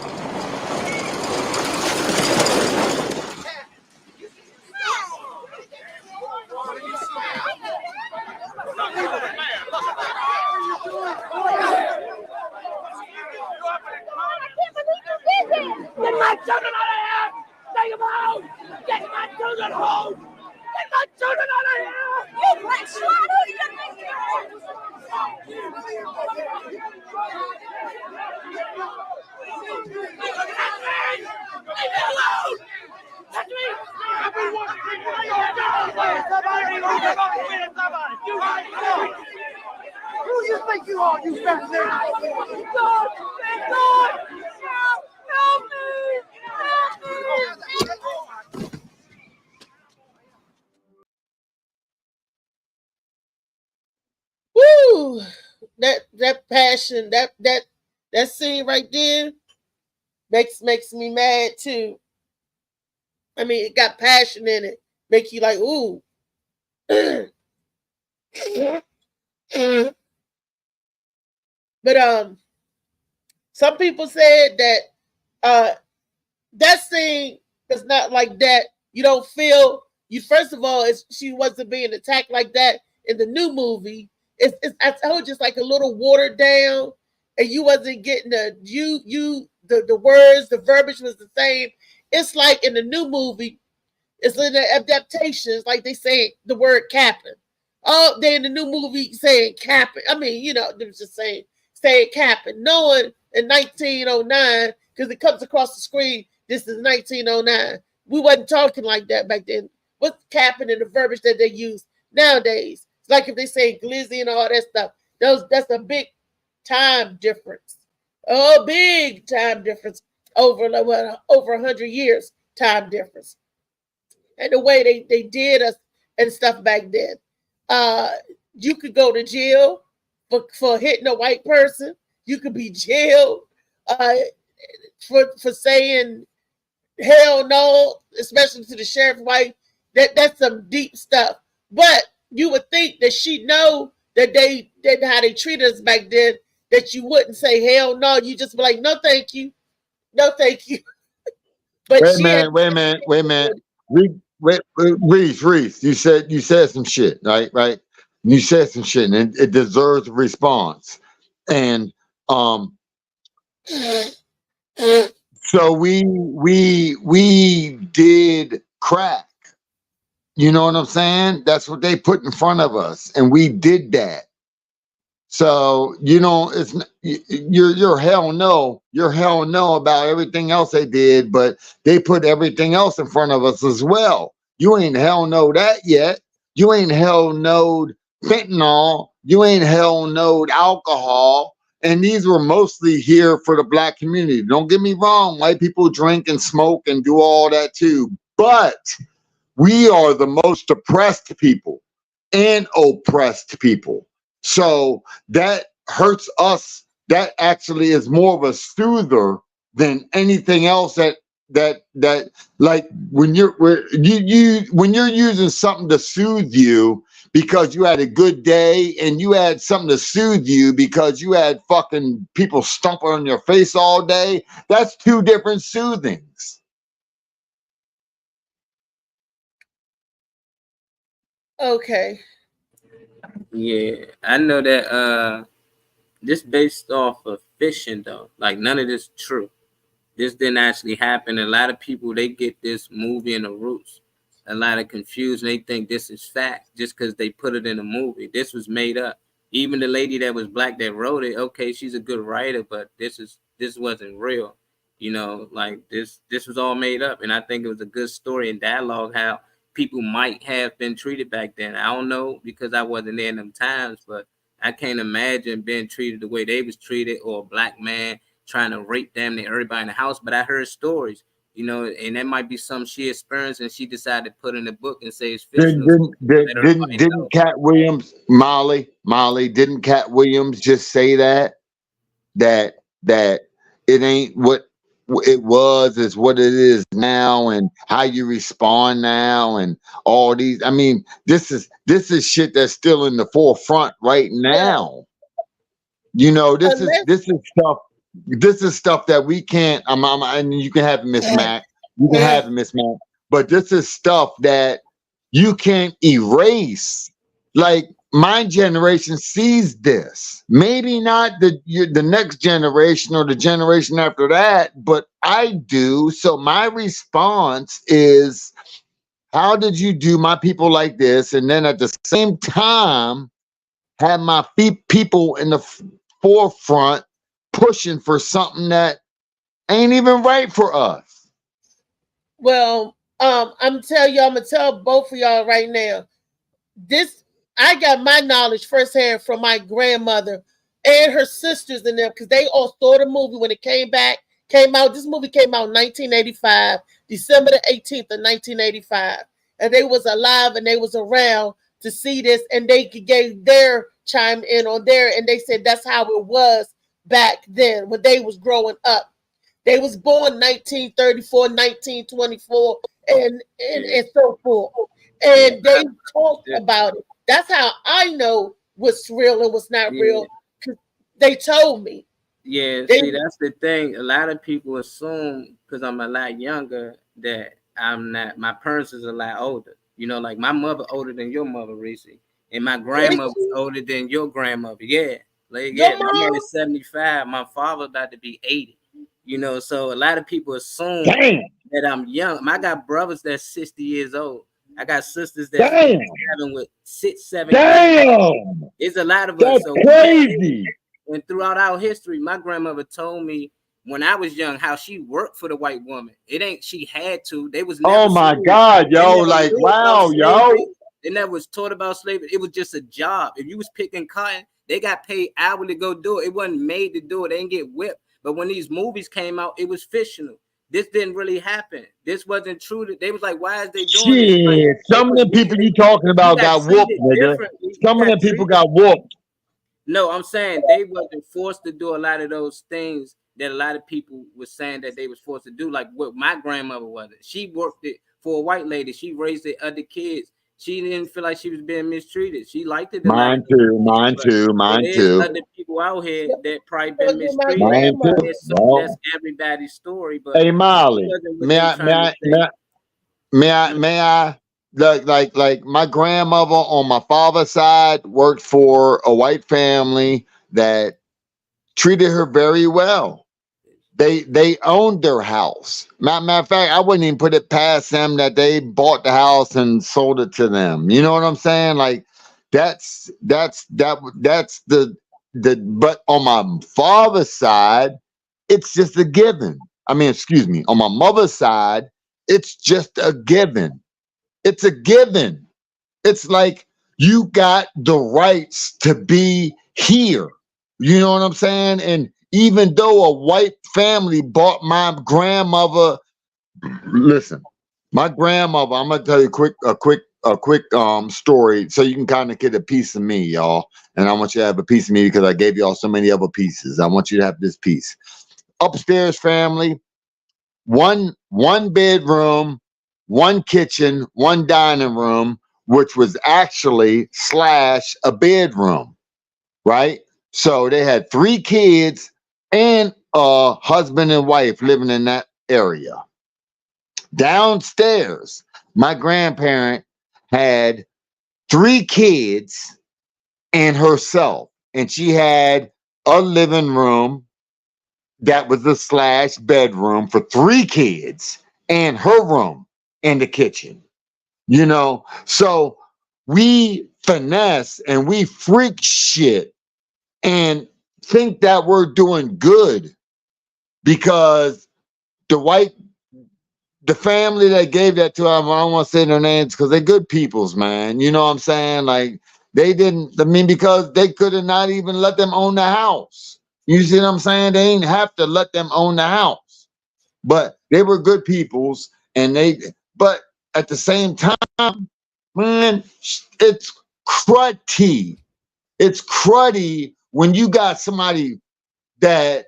Speaker 10: Get my children out of here! Take them home! Get my children home! Get my children out of here! You black slut! Who do you think you are? Leave me alone! Touch me! Who do you think you are, you fat nigga? God! God! Help me! Help me!
Speaker 2: Woo! That passion, that scene right there makes me mad too. I mean, it got passion in it. Make you like, ooh. But some people said that that scene is not like that. You don't feel you. First of all, she wasn't being attacked like that in the new movie. It's I told you, it's like a little watered down, and you wasn't getting the words, the verbiage was the same. It's like in the new movie, it's in the adaptations, like they say the word capping. Oh, they in the new movie saying capping. I mean, you know, they was just saying capping. Knowing in 1909, because it comes across the screen, this is 1909. We wasn't talking like that back then. What's capping in the verbiage that they use nowadays? It's like if they say glizzy and all that stuff. That's a big time difference. Oh, big time difference over 100 years time difference. And the way they did us and stuff back then. You could go to jail for hitting a white person. You could be jailed for saying hell no, especially to the sheriff wife. That's some deep stuff. But you would think that she know that how they treated us back then, that you wouldn't say hell no. You just be like, no, thank you, no, thank you. But
Speaker 4: wait a minute. Reese, you said some shit, right? You said some shit, and it deserves a response. And so we did crack. You know what I'm saying? That's what they put in front of us, and we did that. So it's you're hell no, about everything else they did, but they put everything else in front of us as well. You ain't hell no that yet. You ain't hell no fentanyl. You ain't hell no alcohol. And these were mostly here for the black community. Don't get me wrong, white people drink and smoke and do all that too, but we are the most oppressed people and oppressed people. So that hurts us. That actually is more of a soother than anything else that like when you're using something to soothe you because you had a good day, and you had something to soothe you because you had fucking people stomping on your face all day. That's two different soothings.
Speaker 2: Okay.
Speaker 3: Yeah, I know that this based off of fiction though. Like none of this true. This didn't actually happen. A lot of people, they get this movie in the roots a lot of confusion. They think this is fact just because they put it in a movie. This was made up. Even the lady that was black that wrote it, okay, she's a good writer, but this wasn't real. Like this was all made up. And I think it was a good story and dialogue how people might have been treated back then. I don't know because I wasn't there in them times, but I can't imagine being treated the way they was treated, or a black man trying to rape damn near everybody in the house. But I heard stories, and that might be something she experienced and she decided to put in the book and say it's fictional.
Speaker 4: Didn't Cat Williams, Molly, didn't Cat Williams just say that it ain't what it was, is what it is now, and how you respond now, and all these. I mean, this is shit that's still in the forefront right now. This is stuff. This is stuff that we can't. And you can have Miss Mac. You can have Miss Mac. But this is stuff that you can't erase. Like my generation sees this. Maybe not the next generation or the generation after that, but I do. So my response is, how did you do my people like this? And then at the same time, have my people in the forefront pushing for something that ain't even right for us.
Speaker 2: Well, I'm gonna tell both of y'all right now. I got my knowledge firsthand from my grandmother and her sisters and them, because they all saw the movie when it came out. This movie came out in 1985, December the 18th of 1985, and they was alive and they was around to see this, and they gave their chime in on there, and they said that's how it was back then when they was growing up. They was born 1934, 1924, and so forth. And they talked about it. That's how I know what's real and what's not real. They told me.
Speaker 3: Yeah, see, that's the thing. A lot of people assume because I'm a lot younger that I'm not. My parents is a lot older. Like my mother older than your mother, Reese, and my grandmother was older than your grandmother. Yeah, my mother's 75. My father about to be 80. So a lot of people assume that I'm young. I got brothers that's 60 years old. I got sisters that's 57 with 6, 7.
Speaker 4: Damn,
Speaker 3: it's a lot of
Speaker 4: that's
Speaker 3: us. So
Speaker 4: crazy.
Speaker 3: And throughout our history, my grandmother told me when I was young how she worked for the white woman. It ain't she had to. They was never.
Speaker 4: Oh my God, yo! Like wow, yo!
Speaker 3: They never was taught about slavery. It was just a job. If you was picking cotton, they got paid hourly to go do it. It wasn't made to do it. They didn't get whipped. But when these movies came out, it was fictional. This didn't really happen. This wasn't true. They was like, why is they doing
Speaker 4: this? Like, some of the people you talking about got whooped, nigga. Some of the people got whooped.
Speaker 3: No, I'm saying they wasn't forced to do a lot of those things that a lot of people was saying that they was forced to do. Like what my grandmother wasn't. She worked it for a white lady. She raised the other kids. she didn't feel like she was being mistreated. She liked it.
Speaker 4: Mine too. Mine
Speaker 3: but
Speaker 4: too. Mine
Speaker 3: there's
Speaker 4: too.
Speaker 3: other people out here that probably
Speaker 2: Look
Speaker 3: been
Speaker 2: at my
Speaker 3: mistreated.
Speaker 4: Mine too.
Speaker 2: grandma.
Speaker 3: That's,
Speaker 4: Well,
Speaker 3: that's everybody's story, but
Speaker 4: hey
Speaker 3: it
Speaker 4: Molly,
Speaker 3: wasn't what
Speaker 4: may
Speaker 3: they
Speaker 4: I
Speaker 3: trying to say.
Speaker 4: may I like my grandmother on my father's side worked for a white family that treated her very well. They owned their house. Matter of fact, I wouldn't even put it past them that they bought the house and sold it to them. You know what I'm saying? Like that's the but on my father's side, it's just a given. I mean, excuse me, on my mother's side, it's just a given. It's a given. It's like you got the rights to be here. You know what I'm saying? And even though a white family bought my grandmother, listen, my grandmother, I'm gonna tell you a quick story so you can kind of get a piece of me, y'all. And I want you to have a piece of me because I gave y'all so many other pieces. I want you to have this piece. Upstairs family, one bedroom, one kitchen, one dining room, which was actually / a bedroom, right? So they had 3 kids and a husband and wife living in that area. Downstairs, my grandparent had 3 kids and herself, and she had a living room that was a / bedroom for 3 kids and her room in the kitchen. You know, so we finesse and we freak shit and think that we're doing good because the family that gave that to them, I don't want to say their names because they're good peoples, man. You know what I'm saying? Like they didn't, I mean, because they could have not even let them own the house. You see what I'm saying? They didn't have to let them own the house, but they were good peoples but at the same time, man, it's cruddy. It's cruddy when you got somebody that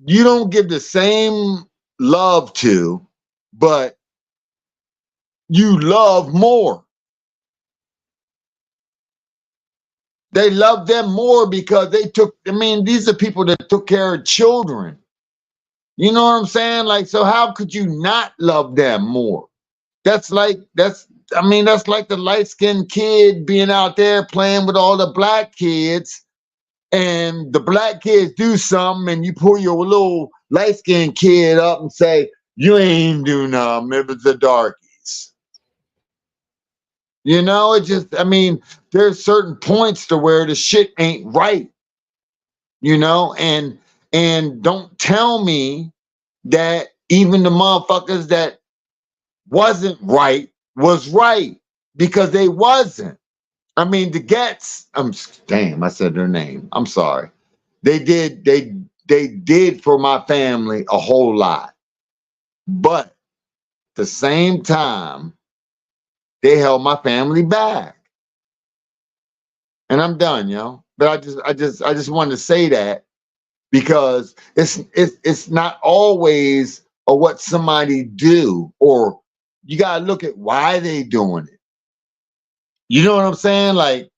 Speaker 4: you don't give the same love to, but you love more. They love them more because these are people that took care of children. You know what I'm saying? Like, so how could you not love them more? That's like the light-skinned kid being out there playing with all the black kids, and the black kids do something, and you pull your little light-skinned kid up and say, you ain't do nothing, it was the darkies. You know, there's certain points to where the shit ain't right. You know, and don't tell me that even the motherfuckers that wasn't right was right, because they wasn't. I mean, the Gets, damn, I said their name. I'm sorry. They did for my family a whole lot. But at the same time, they held my family back. And I'm done, yo. But I just wanted to say that because it's not always what somebody do, or you gotta look at why they doing it. You know what I'm saying? Like,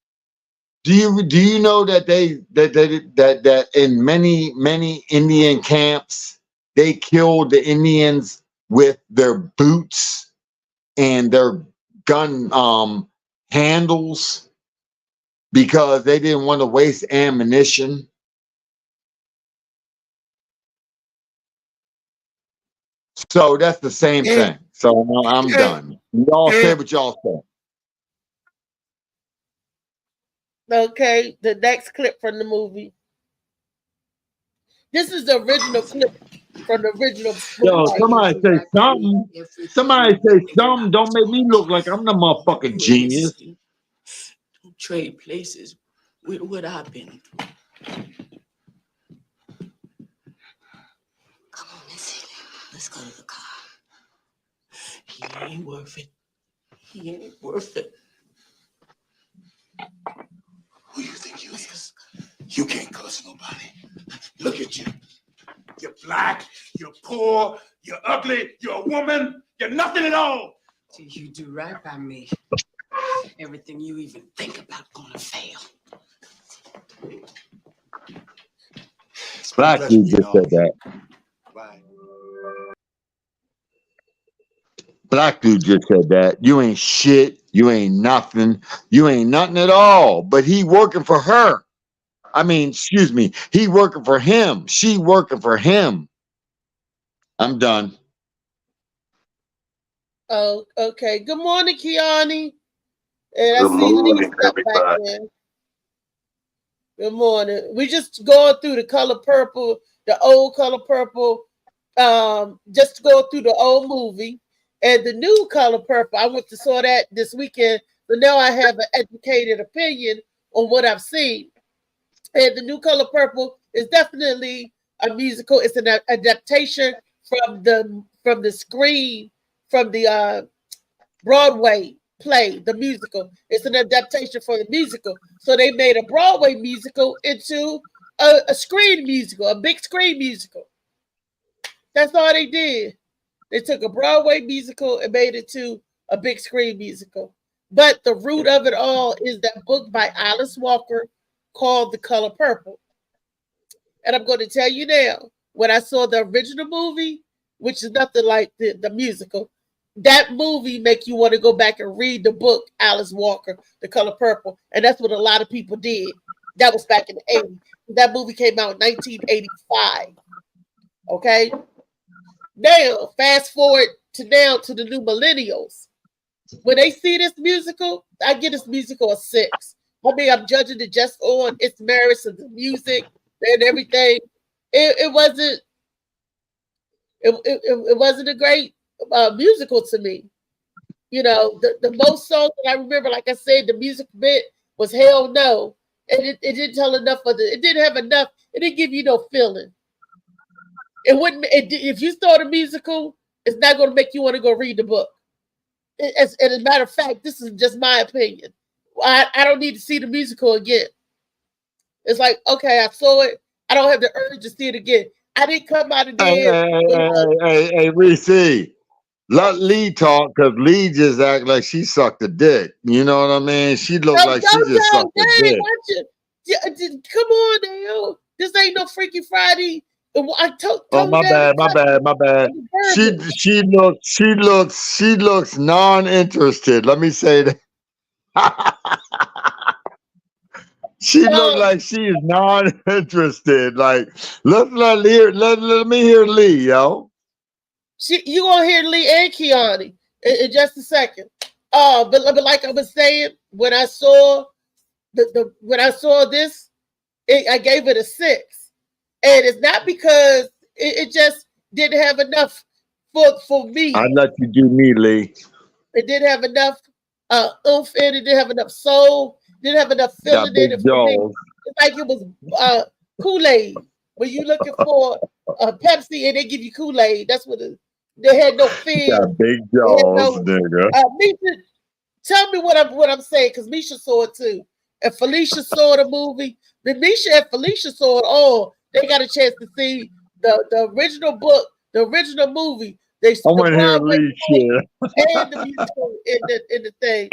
Speaker 4: do you know that that in many Indian camps they killed the Indians with their boots and their gun handles because they didn't want to waste ammunition? So that's the same thing. So I'm done. Y'all say what y'all say.
Speaker 2: Okay, the next clip from the movie. This is the original clip from the original movie.
Speaker 4: Yo, somebody say something. Somebody say something. Don't make me look like I'm the motherfucking genius.
Speaker 11: Don't trade places with what I've been through. Come on, Missy. Let's go to the car. He ain't worth it. He ain't worth it.
Speaker 14: Who you think you is? You can't cuss nobody. Look at you. You're black, you're poor, you're ugly, you're a woman, you're nothing at all.
Speaker 15: Till you do right by me, everything you even think about gonna fail.
Speaker 4: Black dude just said that. Black dude just said that. You ain't shit. You ain't nothing. You ain't nothing at all. But he working for her. I mean, excuse me. He working for him. She working for him. I'm done.
Speaker 2: Oh, okay. Good morning, Kiani. And
Speaker 16: Good
Speaker 2: I see Lee
Speaker 16: morning,
Speaker 2: step back
Speaker 16: everybody.
Speaker 2: there. Good morning. We just going through the color purple, the old color purple. Just go through the old movie and the new color purple. I went to saw that this weekend, so now I have an educated opinion on what I've seen. And the new color purple is definitely a musical. It's an adaptation from the screen from the Broadway play, the musical. It's an adaptation for the musical. So they made a Broadway musical into a screen musical, a big screen musical. That's all they did. They took a Broadway musical and made it to a big screen musical. But the root of it all is that book by Alice Walker called The Color Purple. And I'm going to tell you now, when I saw the original movie, which is nothing like the musical, that movie make you want to go back and read the book, Alice Walker, The Color Purple. And that's what a lot of people did. That was back in the 80s. That movie came out in 1985. Okay? Now, fast forward to now to the new millennials. When they see this musical, I give this musical a 6. I mean, I'm judging it just on its merits of the music and everything. It wasn't a great musical to me. You know, the most songs that I remember, like I said, the music bit was Hell No. And it didn't tell enough of it didn't have enough, it didn't give you no feeling. It wouldn't, if you start a musical, it's not going to make you want to go read the book. As a matter of fact, this is just my opinion. I don't need to see the musical again. It's like, okay, I saw it. I don't have the urge to see it again. I didn't come out of there.
Speaker 4: Hey, Reese. Let Lee talk because Lee just act like she sucked a dick. You know what I mean? She looked like she just sucked a dick.
Speaker 2: Come on now. This ain't no Freaky Friday. I told
Speaker 4: my bad. She looks non-interested. Let me say that. She looked like she is non-interested. Like, let me hear Lee, yo.
Speaker 2: You gonna hear Lee and Kiani in just a second. But like I was saying, when I saw this, I gave it a 6. And it's not because it just didn't have enough for me.
Speaker 4: I'd let you do me, Lee.
Speaker 2: It didn't have enough oomph in it. Didn't have enough soul. Didn't have enough feeling in it for me. It's like it was Kool-Aid. When you looking for Pepsi and they give you Kool-Aid, that's what they had no fear.
Speaker 4: Got big jaws, nigga.
Speaker 2: Misha, tell me what I'm saying, because Misha saw it too. And Felicia saw the movie. Then Misha and Felicia saw it all. They got a chance to see the original book, the original movie. I
Speaker 4: want to hear Lee shit.
Speaker 2: And the musical in the thing.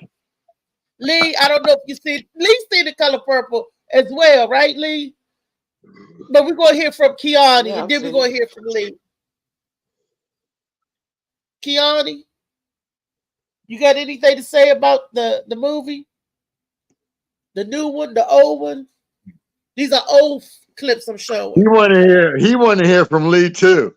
Speaker 2: Lee, I don't know if you see Lee see The Color Purple as well, right, Lee? But we're gonna hear from Kiani, and then we're gonna hear from Lee. Kiani, you got anything to say about the movie? The new one, the old one? These are old clips I'm showing.
Speaker 4: He want to hear from Lee too.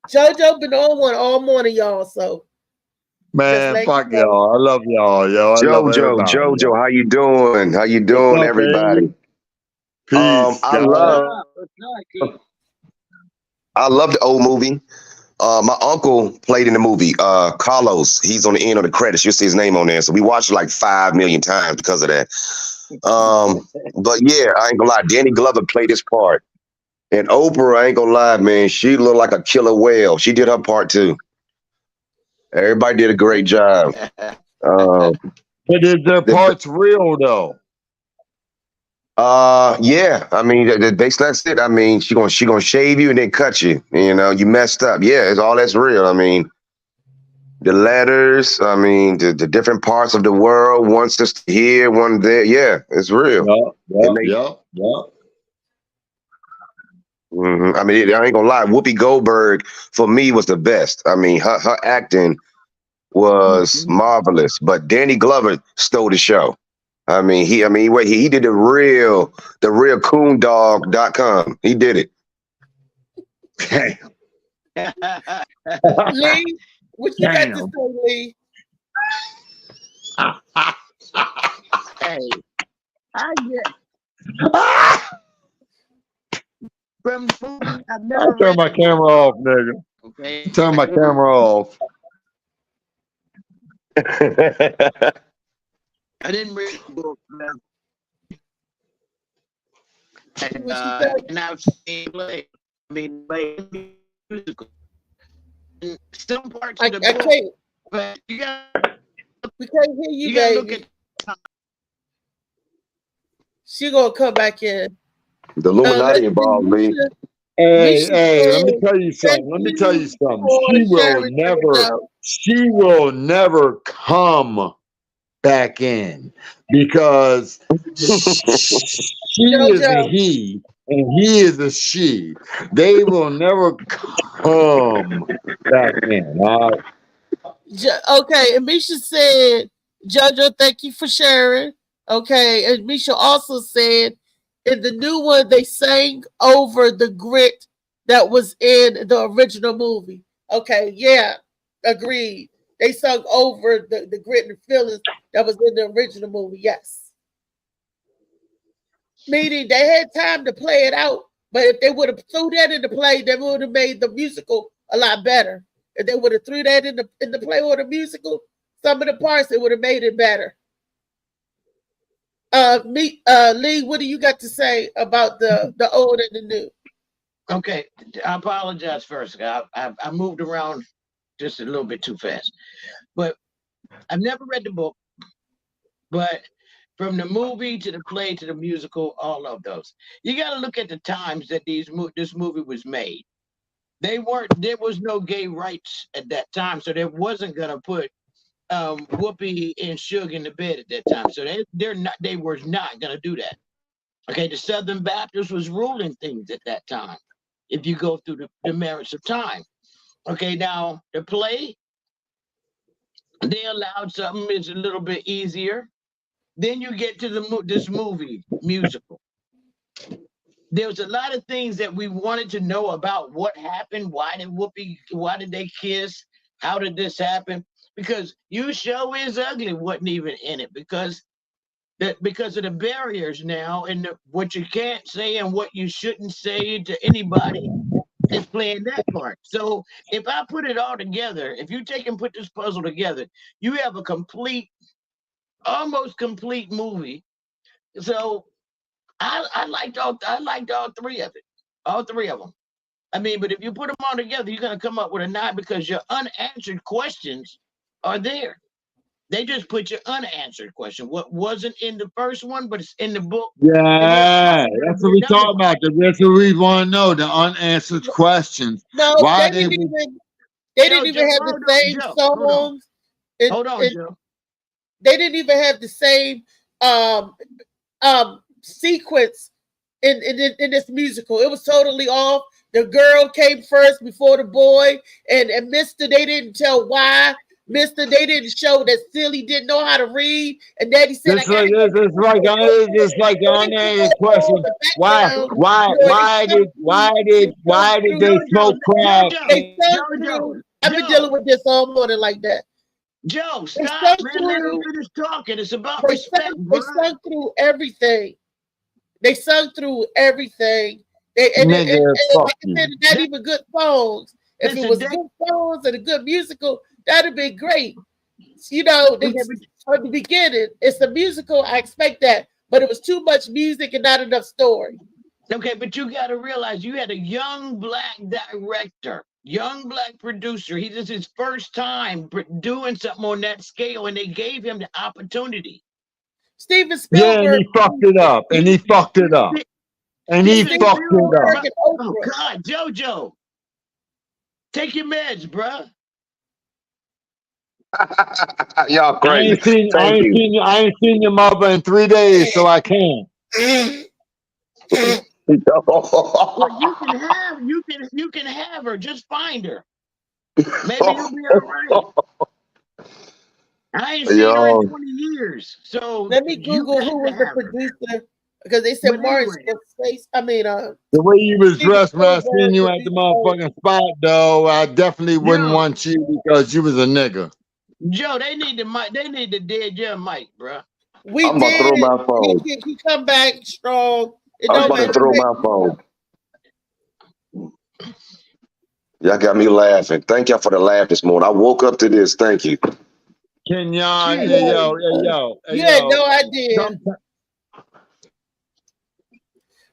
Speaker 2: JoJo been on one all morning, y'all. So
Speaker 4: man, fuck y'all. I love y'all, yo.
Speaker 16: Jojo, how you doing? How you doing, up, everybody?
Speaker 4: Baby? Peace.
Speaker 16: I love the old movie. My uncle played in the movie. Carlos, he's on the end of the credits. You'll see his name on there. So we watched it like 5 million times because of that. But yeah, I ain't gonna lie. Danny Glover played his part. And Oprah, I ain't gonna lie, man, she looked like a killer whale. She did her part too. Everybody did a great job.
Speaker 4: But is their parts real though?
Speaker 16: Yeah. I mean, basically that's it. I mean, she gonna shave you and then cut you. You know, you messed up. Yeah, it's all that's real. I mean, the letters. I mean, the different parts of the world. One sister here, one there. Yeah, it's real.
Speaker 4: Yep.
Speaker 16: I mean, I ain't gonna lie. Whoopi Goldberg for me was the best. I mean, her acting was marvelous. But Danny Glover stole the show. I mean, he did the real coondog.com. He did it.
Speaker 2: Lee, what you got to say, Lee?
Speaker 8: Hey, I get from the movie. I've never
Speaker 4: Turn my camera off, nigga.
Speaker 8: Okay.
Speaker 4: Turn my camera off.
Speaker 8: I didn't read the book. And I've seen play. I mean, play musical. And some parts of the book, but we
Speaker 2: can't hear you,
Speaker 8: you gotta
Speaker 2: baby.
Speaker 8: look at.
Speaker 2: She gonna come back in.
Speaker 16: The Illuminati involved me.
Speaker 4: Hey, let me tell you something. She will never come back in because she is a he and he is a she. They will never come back in. All right.
Speaker 2: Okay, and Misha said, JoJo, thank you for sharing. Okay, and Misha also said in the new one they sang over the grit that was in the original movie. Okay, yeah, agreed. They sung over the grit and feelings that was in the original movie. Yes. Meaning they had time to play it out, but if they would have threw that in the play, they would have made the musical a lot better. If they would have threw that in the play or the musical, some of the parts, it would have made it better. Lee, what do you got to say about the old and the new?
Speaker 8: Okay, I apologize first. I moved around just a little bit too fast, but I've never read the book. But from the movie to the play to the musical, all of those, you got to look at the times that this movie was made. There was no gay rights at that time, so they wasn't gonna put Whoopi and Suge in the bed at that time. So they were not gonna do that. Okay, the Southern Baptist was ruling things at that time. If you go through the merits of time. Okay, now the play, they allowed something is a little bit easier. Then you get to this movie musical. There was a lot of things that we wanted to know about what happened. Why did they kiss? How did this happen? Because You Show Is Ugly wasn't even in it because of the barriers now and what you can't say and what you shouldn't say to anybody is playing that part. So if I put it all together, if you take and put this puzzle together, you have a almost complete movie. So I liked all three of it, all three of them. I mean, but if you put them all together, you're gonna come up with a 9 because your unanswered questions are there. They just put your unanswered question. What wasn't in the first one, but it's in the book.
Speaker 4: Yeah, that's what we talking about. That's what we want to know, the unanswered questions.
Speaker 2: No,
Speaker 4: Why
Speaker 2: they didn't even have the same songs.
Speaker 8: Hold on, Joe.
Speaker 2: They didn't even have the same sequence in this musical. It was totally off. The girl came first before the boy, and Mr. They didn't tell why. Mr. They didn't show that Silly didn't know how to read, and Daddy said,
Speaker 4: "It's like the unanswered question. Why did they smoke crack?"
Speaker 2: I've been dealing with this all morning like that.
Speaker 8: Joe, stop, man. Let him finish talking. It's about respect.
Speaker 2: They sung through everything. They sung through everything. Like I said, not even good songs. If it was good songs and a good musical, that'd be great. You know, from the beginning, it's a musical. I expect that, but it was too much music and not enough story.
Speaker 8: Okay, but you got to realize you had a young black director, young black producer. This is his first time doing something on that scale, and they gave him the opportunity.
Speaker 2: Steven
Speaker 4: Yeah, and
Speaker 2: Spielberg.
Speaker 4: he fucked it up. And he fucked it up. And he
Speaker 8: Steven
Speaker 4: fucked it up.
Speaker 8: Spielberg. Oh God, JoJo, take your meds, bruh.
Speaker 16: Y'all
Speaker 4: I
Speaker 16: crazy.
Speaker 4: ain't seen
Speaker 16: Thank you.
Speaker 4: I ain't seen your mother in 3 days, so I can't.
Speaker 8: Well, you can have her. Just find her. Maybe you'll be all right. I ain't seen her in
Speaker 16: Yo,
Speaker 8: 20 years. So
Speaker 2: Let me
Speaker 8: you
Speaker 2: Google
Speaker 8: got
Speaker 2: who
Speaker 8: to
Speaker 2: was the
Speaker 8: have her.
Speaker 2: producer because they said
Speaker 8: But
Speaker 2: Martin
Speaker 8: anyway,
Speaker 2: Scorsese. I mean,
Speaker 4: The way you was
Speaker 2: Steven
Speaker 4: dressed when I
Speaker 2: Spielberg
Speaker 4: seen you
Speaker 2: was
Speaker 4: at the
Speaker 2: the
Speaker 4: motherfucking spot, though, I definitely wouldn't
Speaker 8: Joe,
Speaker 4: want you because you was a nigga.
Speaker 8: Joe, they need the dead young Mike, bruh.
Speaker 2: We
Speaker 16: I'm about to
Speaker 2: did.
Speaker 16: throw my phone.
Speaker 2: He come back strong. It
Speaker 16: I'm
Speaker 2: don't
Speaker 16: about to
Speaker 2: matter.
Speaker 16: throw my phone. Y'all got me laughing. Thank y'all for the laugh this morning. I woke up to this. Thank you.
Speaker 4: Kenyon,
Speaker 8: Jeez.
Speaker 4: hey yo,
Speaker 2: You had no idea.
Speaker 4: Sometime-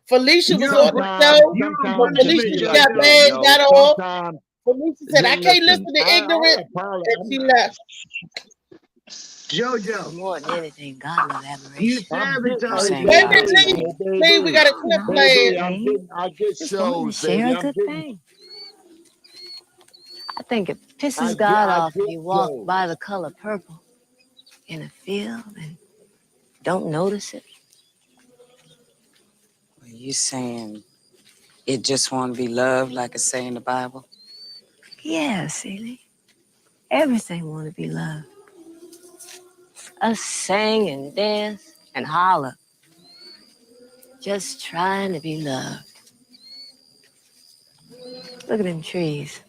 Speaker 2: Felicia was
Speaker 8: You're
Speaker 2: on the show.
Speaker 8: you're a
Speaker 4: sometimes
Speaker 2: But
Speaker 4: it
Speaker 8: punishment,
Speaker 2: Felicia
Speaker 4: be like
Speaker 2: got
Speaker 8: JoJo.
Speaker 4: that,
Speaker 2: mad,
Speaker 4: yo.
Speaker 2: got off.
Speaker 4: Sometimes,
Speaker 2: Felicia said, I can't listen to ignorant. And she left.
Speaker 8: JoJo,
Speaker 15: More than anything, God love
Speaker 8: you
Speaker 15: admiration.
Speaker 8: sabotage
Speaker 15: Saying
Speaker 8: me.
Speaker 2: Baby,
Speaker 15: God's
Speaker 2: Lee,
Speaker 15: name.
Speaker 2: Lee, we got a clip
Speaker 15: No,
Speaker 2: playing.
Speaker 15: ain't.
Speaker 4: I get
Speaker 15: Just wanting to
Speaker 4: shows,
Speaker 15: share
Speaker 4: baby.
Speaker 15: a good thing. I think it
Speaker 4: I
Speaker 15: pisses God off if
Speaker 4: get
Speaker 15: you walk
Speaker 4: shows.
Speaker 15: by the color purple in a field and don't notice it.
Speaker 17: Are you saying it just want to be loved like it say in the Bible?
Speaker 15: Yeah, Celie. Everything want to be loved. Us sing and dance and holler. Just trying to be loved. Look at them trees.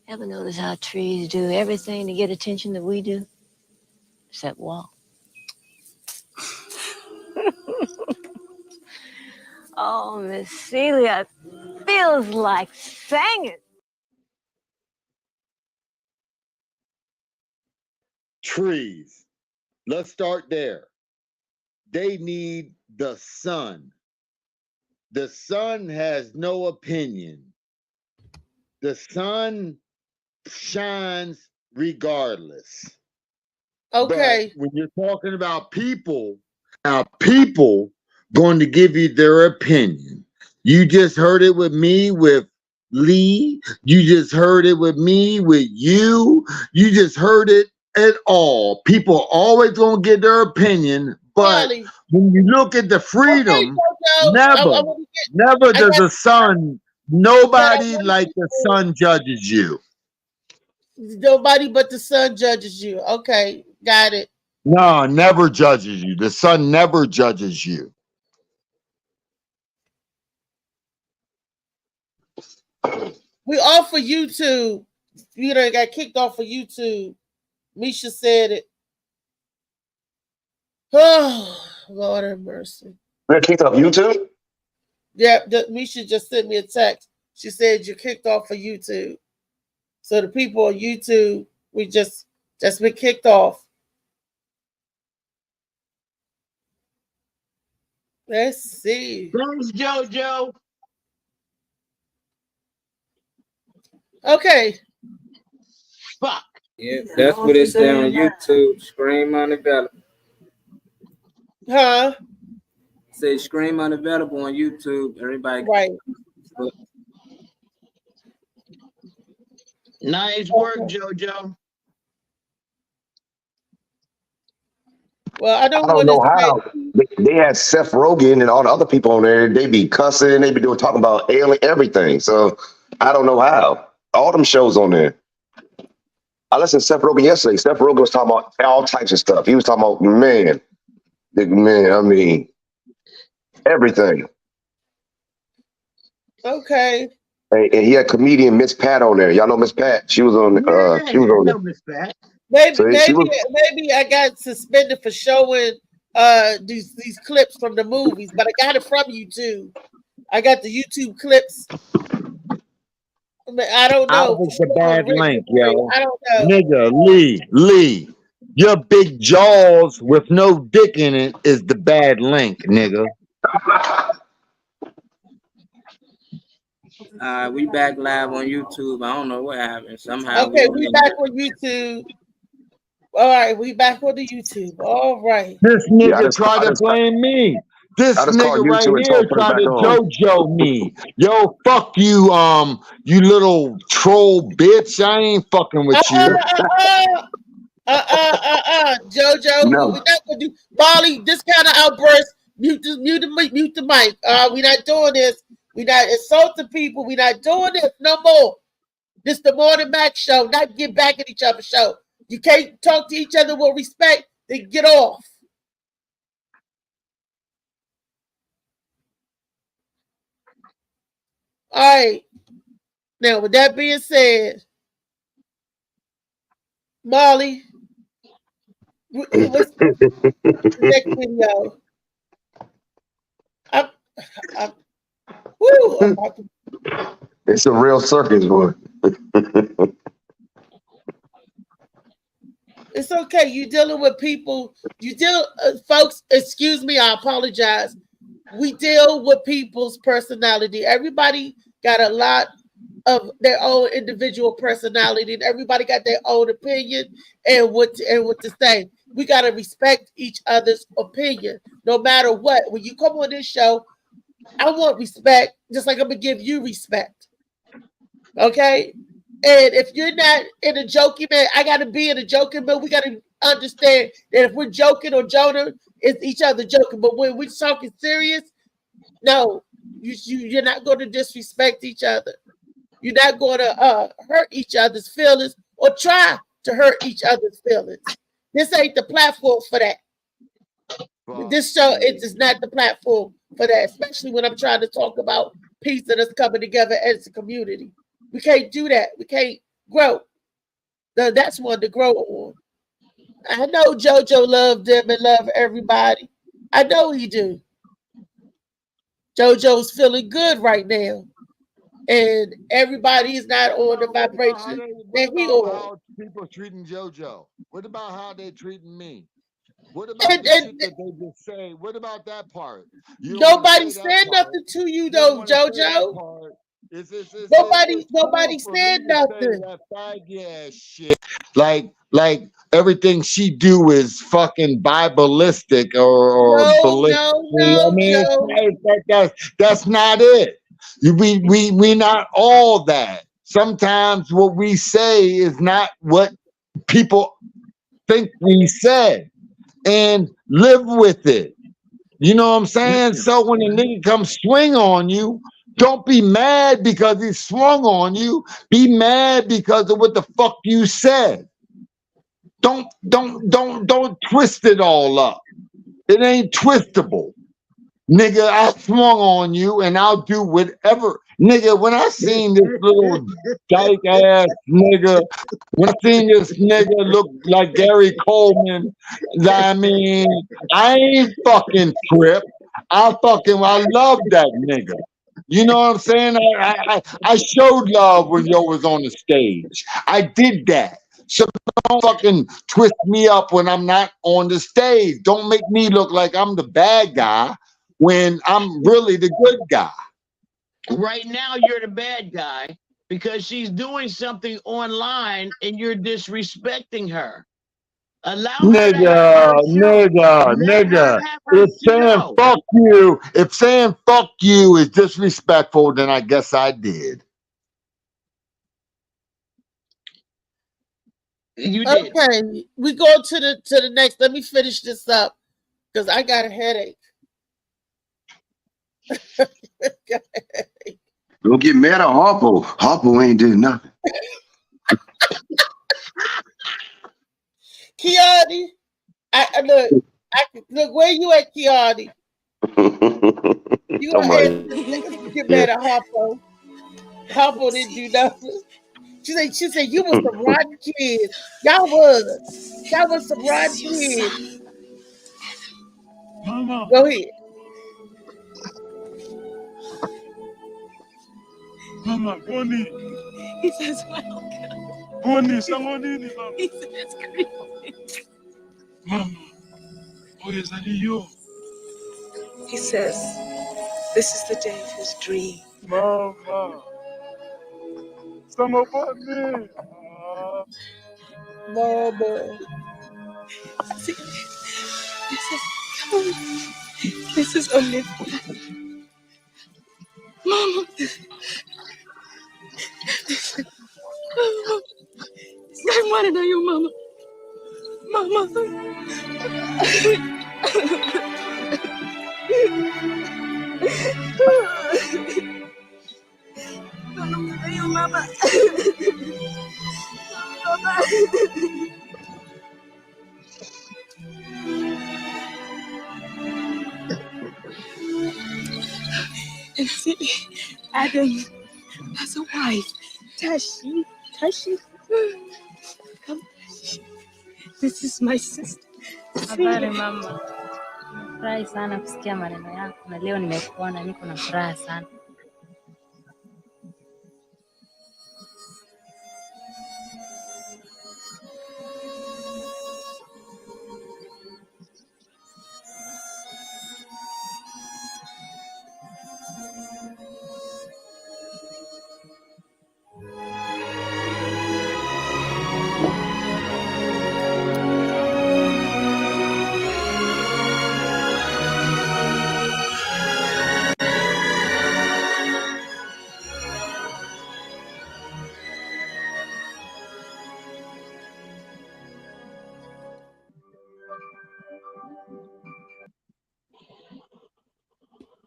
Speaker 15: Ever notice how trees do everything to get attention that we do? Except walk. Oh, Miss Celia, feels like singing.
Speaker 4: Trees. Let's start there. They need the sun. The sun has no opinion. The sun shines regardless.
Speaker 2: Okay.
Speaker 4: But when you're talking about people, now people going to give you their opinion. You just heard it with me with Lee. You just heard it with me with you. You just heard it at all. People always going to get their opinion, but
Speaker 2: Charlie.
Speaker 4: when you look at the freedom,
Speaker 2: Jojo,
Speaker 4: never, never does the sun, nobody like the sun judges you.
Speaker 2: Nobody but the sun judges you. Okay, got it.
Speaker 4: No, never judges you. The sun never judges you.
Speaker 2: We off for YouTube. You know, got kicked off for YouTube. Misha said it. Oh, Lord have mercy.
Speaker 16: We're kicked off YouTube?
Speaker 2: Yeah, Misha just sent me a text. She said you're kicked off for YouTube. So the people on YouTube, we just been kicked off. Let's see.
Speaker 8: Thanks, JoJo.
Speaker 2: Okay.
Speaker 8: Fuck.
Speaker 3: Yeah, that's what it said on YouTube. Scream unavailable.
Speaker 2: Huh?
Speaker 3: Say scream unavailable on YouTube. Everybody.
Speaker 2: Right.
Speaker 8: Nice work, JoJo.
Speaker 2: Well, I
Speaker 16: I don't know how. They had Seth Rogen and all the other people on there. They be cussing. They be talking about alien everything. So I don't know how. All them shows on there. I listened to Seth Rogen yesterday. Seth Rogen was talking about all types of stuff. He was talking about man, I mean, everything.
Speaker 2: Okay.
Speaker 16: And he had comedian Miss Pat on there. Y'all know Miss Pat? She was on. She was on there.
Speaker 8: Miss Pat.
Speaker 2: Maybe
Speaker 16: So she was-
Speaker 2: maybe I got suspended for showing these clips from the movies, but I got it from YouTube. I got the YouTube clips. I don't
Speaker 4: I
Speaker 2: know.
Speaker 4: was the bad link, yo.
Speaker 2: I don't know.
Speaker 4: Nigga, Lee, your big jaws with no dick in it is the bad link, nigga.
Speaker 3: We back live on YouTube. I don't know what happened. Somehow
Speaker 2: Okay, we back on YouTube. All right, we back on the YouTube. All right.
Speaker 4: This
Speaker 16: Yeah,
Speaker 4: nigga tried to blame me. This
Speaker 16: I just called
Speaker 4: nigga right
Speaker 16: YouTube and
Speaker 4: here
Speaker 16: told put it
Speaker 4: tried
Speaker 16: back
Speaker 4: to
Speaker 16: on.
Speaker 4: JoJo me. Yo, fuck you, you little troll bitch. I ain't fucking with you.
Speaker 2: JoJo,
Speaker 16: No.
Speaker 2: we're not gonna do Molly. This kind of outburst. Mute the mic. We're not doing this. We're not insulting people. We're not doing this no more. This the Morning Max show, not get back at each other show. You can't talk to each other with respect, then get off. All right. Now, with that being said, Molly, what's the next video? I'm about to...
Speaker 16: It's a real circus, boy.
Speaker 2: It's okay. You're dealing with people. Folks, excuse me, I apologize. We deal with people's personality. Everybody got a lot of their own individual personality, and everybody got their own opinion and what to say. We got to respect each other's opinion, no matter what. When you come on this show, I want respect, just like I'm going to give you respect. Okay? And if you're not in a joking mood, I got to be in a joking mood. We got to understand that if we're joking or Jonah, it's each other joking. But when we're talking serious, no, you're not going to disrespect each other. You're not going to hurt each other's feelings or try to hurt each other's feelings. This ain't the platform for that. This show, it is not the platform for that, especially when I'm trying to talk about peace and us coming together as a community. We can't do that. We can't grow. That's one to grow on. I know JoJo loved them and love everybody. I know he do. JoJo's feeling good right now. And everybody is not on the vibration that he on.
Speaker 4: How people treating JoJo? What about how they treating me? What about the shit that they just say? What about that part?
Speaker 2: Nobody said nothing to you though, JoJo. Nobody said nothing.
Speaker 4: That fag shit. Like everything she do is fucking Bibleistic or that's not it. We not all that. Sometimes what we say is not what people think we said, and live with it. You know what I'm saying? So when a nigga comes swing on you, don't be mad because he swung on you. Be mad because of what the fuck you said. Don't twist it all up. It ain't twistable. Nigga, I swung on you and I'll do whatever. Nigga, when I seen this little dyke ass nigga, when I seen this nigga look like Gary Coleman, I mean, I ain't fucking tripped. I love that nigga. You know what I'm saying? I showed love when yo was on the stage. I did that. So don't fucking twist me up when I'm not on the stage. Don't make me look like I'm the bad guy when I'm really the good guy.
Speaker 8: Right now, you're the bad guy because she's doing something online and you're disrespecting her.
Speaker 4: Nigga. If saying fuck you, is disrespectful, then I guess I did.
Speaker 8: You did.
Speaker 2: Okay, we go to the next. Let me finish this up because I got a headache.
Speaker 16: Don't get mad at Harpo. Harpo ain't doing nothing.
Speaker 2: Kiani, look where you at, Kiani. You get mad at Harpo. Harpo didn't do nothing. She said you was some rotten kids. Y'all was some rotten kids.
Speaker 14: Mama.
Speaker 2: Go ahead.
Speaker 14: Mama, Bonnie.
Speaker 11: He says, well,
Speaker 14: Bonnie, someone in it, Mama.
Speaker 11: he says, screaming.
Speaker 14: Mama, what is that you?
Speaker 11: He says, this is the day of his dream.
Speaker 14: Mama. Some about me.
Speaker 2: Mama.
Speaker 11: This is Olivia. Mama. I want to know your mama. Mama. Your mama. And see, Adam has a wife, Tashi. Come, Tashi. This is my sister.
Speaker 18: Habari mama, nafurahi sana kusikia maneno yako na leo nimekuona, niko na furaha sana.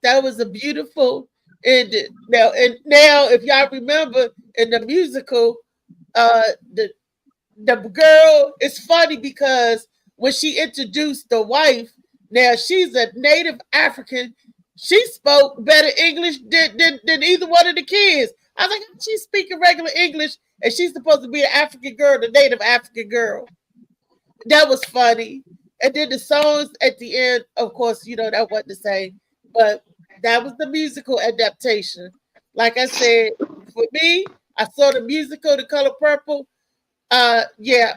Speaker 2: That was a beautiful ending. Now, if y'all remember in the musical, the girl, it's funny because when she introduced the wife, now she's a native African. She spoke better English than either one of the kids. I was like, she's speaking regular English, and she's supposed to be an African girl, the native African girl. That was funny. And then the songs at the end, of course, that wasn't the same, but that was the musical adaptation. Like I said, for me, I saw the musical, The Color Purple. Yeah,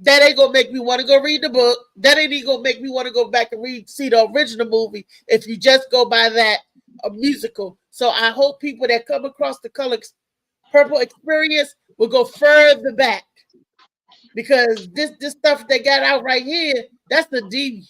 Speaker 2: that ain't gonna make me want to go read the book. That ain't even gonna make me want to go back and see the original movie if you just go by that musical. So I hope people that come across The Color Purple experience will go further back, because this stuff they got out right here, that's the D.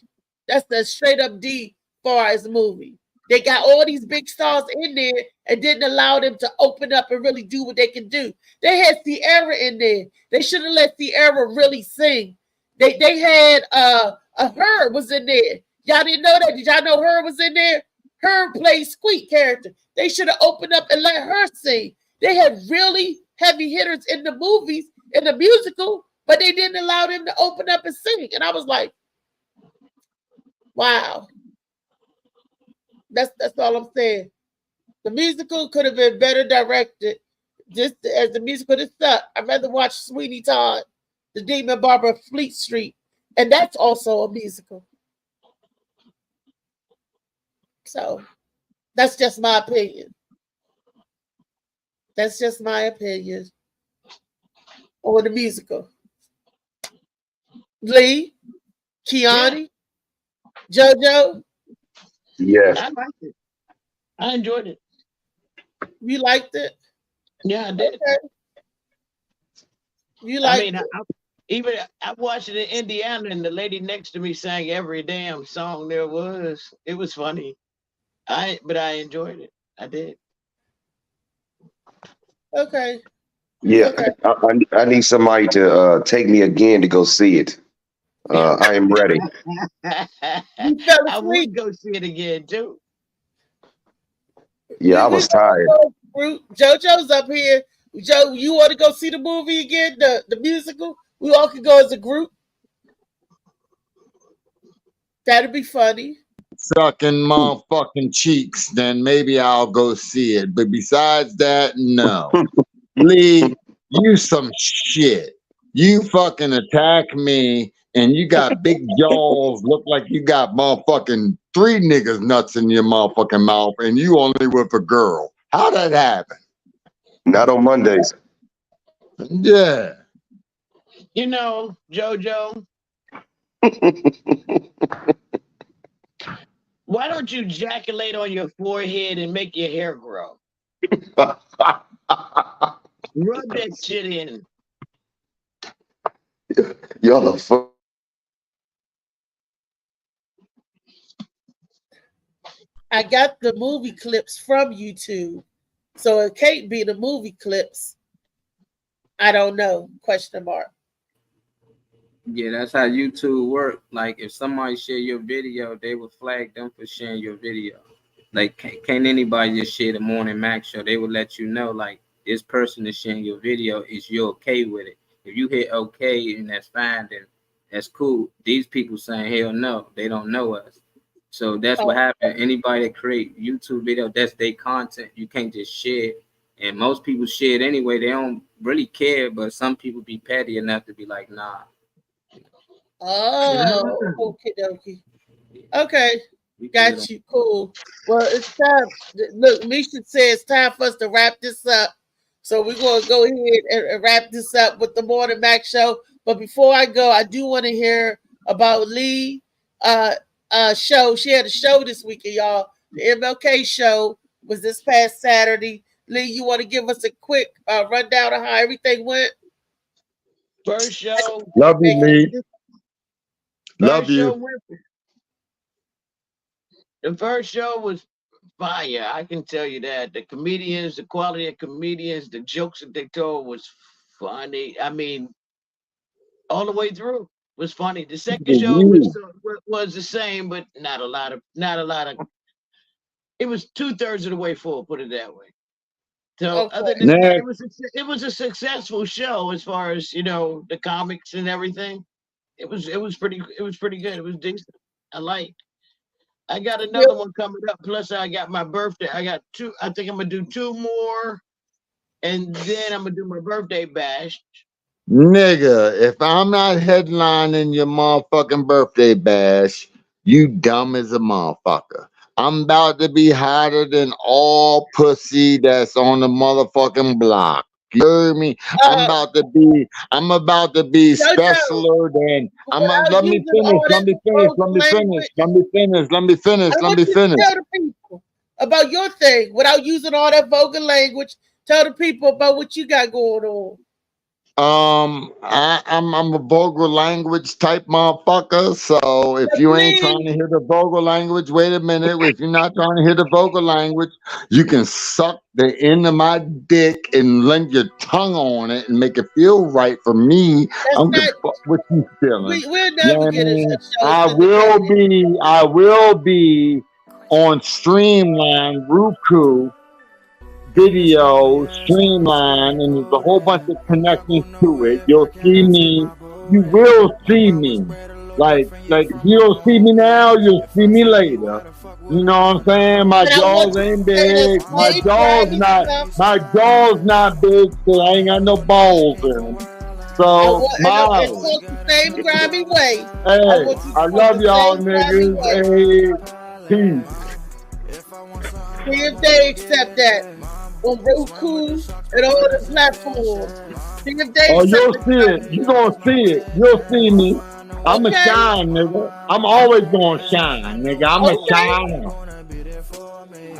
Speaker 2: That's the straight up D far as the movie. They got all these big stars in there and didn't allow them to open up and really do what they can do. They had Ciara in there. They should have let Ciara really sing. They had Her was in there. Y'all didn't know that? Did y'all know Her was in there? Her played Squeak character. They should have opened up and let her sing. They had really heavy hitters in the movies, in the musical, but they didn't allow them to open up and sing. And I was like, wow. That's all I'm saying. The musical could have been better directed. Just as the musical is stuck. I'd rather watch Sweeney Todd, The Demon Barber of Fleet Street, and that's also a musical. So that's just my opinion. That's just my opinion on the musical. Lee, Kiani, JoJo.
Speaker 16: Yes.
Speaker 8: I liked it. I enjoyed it.
Speaker 2: You liked it?
Speaker 8: Yeah, I did.
Speaker 2: Okay. You liked
Speaker 8: it? I watched it in Indiana, and the lady next to me sang every damn song there was. It was funny. But I enjoyed it. I did.
Speaker 2: Okay.
Speaker 16: Yeah, okay. I need somebody to take me again to go see it. I am ready.
Speaker 8: I would go see it again too.
Speaker 16: Yeah, I was tired.
Speaker 2: JoJo's up here. Joe, you want to go see the movie again, the musical? We all can go as a group. That'd be funny.
Speaker 4: Sucking motherfucking cheeks, then maybe I'll go see it. But besides that, no. Lee, you some shit. You fucking attack me, and you got big jaws, look like you got motherfucking 3 niggas nuts in your motherfucking mouth, and you only with a girl. How that happen?
Speaker 16: Not on Mondays.
Speaker 4: Yeah.
Speaker 8: You know, JoJo. Why don't you ejaculate on your forehead and make your hair grow? Rub that shit in.
Speaker 16: Y'all are
Speaker 2: I got the movie clips from YouTube, so it can't be the movie clips. I don't know. Question mark.
Speaker 3: Yeah, that's how YouTube work. Like if somebody share your video, they will flag them for sharing your video. Like can't anybody just share the Morning Mac show? They will let you know like this person is sharing your video. Is you okay with it? If you hit okay and that's fine, then that's cool. These people saying hell no, they don't know us. So that's what happened. Anybody that create YouTube video, that's their content. You can't just share it. And most people share it anyway. They don't really care, but some people be petty enough to be like, nah.
Speaker 2: Oh, okie dokie. Okay, got you. Cool. Well, it's time. Look, Misha says it's time for us to wrap this up. So we're going to go ahead and wrap this up with the Morning Mac show. But before I go, I do want to hear about Lee show. She had a show this weekend, y'all. The MLK show was this past Saturday. Lee, you want to give us a quick rundown of how everything went?
Speaker 8: First show.
Speaker 4: Love you, Lee. Love you.
Speaker 8: The first show was fire. I can tell you that. The comedians, the quality of comedians, the jokes that they told was funny. I mean, all the way through was funny. The second show was the same, but not a lot of. It was 2/3 of the way full. Put it that way. So other than that, it was a successful show as far as the comics and everything. It was pretty good. It was decent. I got another one coming up. Plus, I got my birthday. I got two. I think I'm gonna do 2 more, and then I'm gonna do my birthday bash.
Speaker 4: Nigga, if I'm not headlining your motherfucking birthday bash, you dumb as a motherfucker. I'm about to be hotter than all pussy that's on the motherfucking block. You heard me? I'm about to be specialer than let me finish.
Speaker 2: Tell the people about your thing without using all that vulgar language. Tell the people about what you got going on.
Speaker 4: I'm a vulgar language type motherfucker. So if you ain't trying to hear the vulgar language, wait a minute. If you're not trying to hear the vulgar language, you can suck the end of my dick and lend your tongue on it and make it feel right for me. I'm gonna fuck what you feeling.
Speaker 2: We'll never get a show.
Speaker 4: I will be on Streamline, Roku, video, Streamline, and there's a whole bunch of connections to it. You'll see me. You will see me. Like you don't see me now, you'll see me later. You know what I'm saying? My jaws ain't big. My jaw's not big, so I ain't got no balls in them. So
Speaker 2: the same grimy way.
Speaker 4: Hey, I love y'all niggas. Hey, peace.
Speaker 2: See if they accept that on Roku and all the platforms. See if they
Speaker 4: you'll see it. You gonna see it. You'll see me. I'm a shine, nigga. I'm always gonna shine, nigga. I'm a shiner.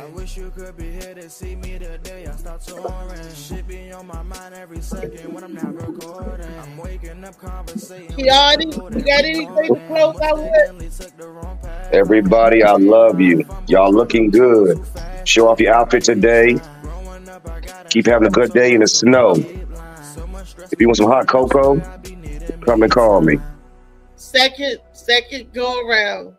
Speaker 1: I wish you could be here to see me today. I start touring. Shit be on my mind every second when I'm not recording. I'm waking up conversating.
Speaker 2: You got anything to close out with?
Speaker 16: Everybody, I love you. Y'all looking good. Show off your outfit today. Keep having a good day in the snow. If you want some hot cocoa, come and call me.
Speaker 2: Second go around.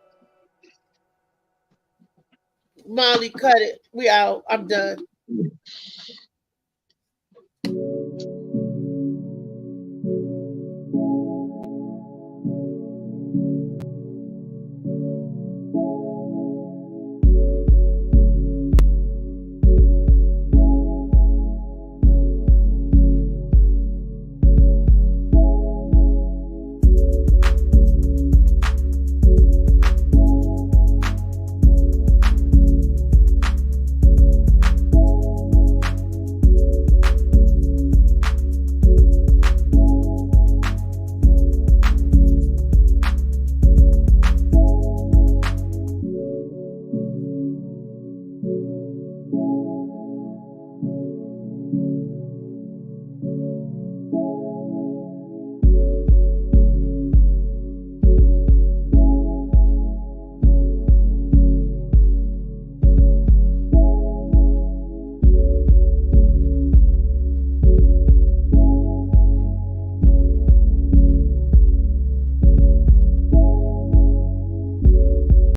Speaker 2: Molly, cut it. We out. I'm done.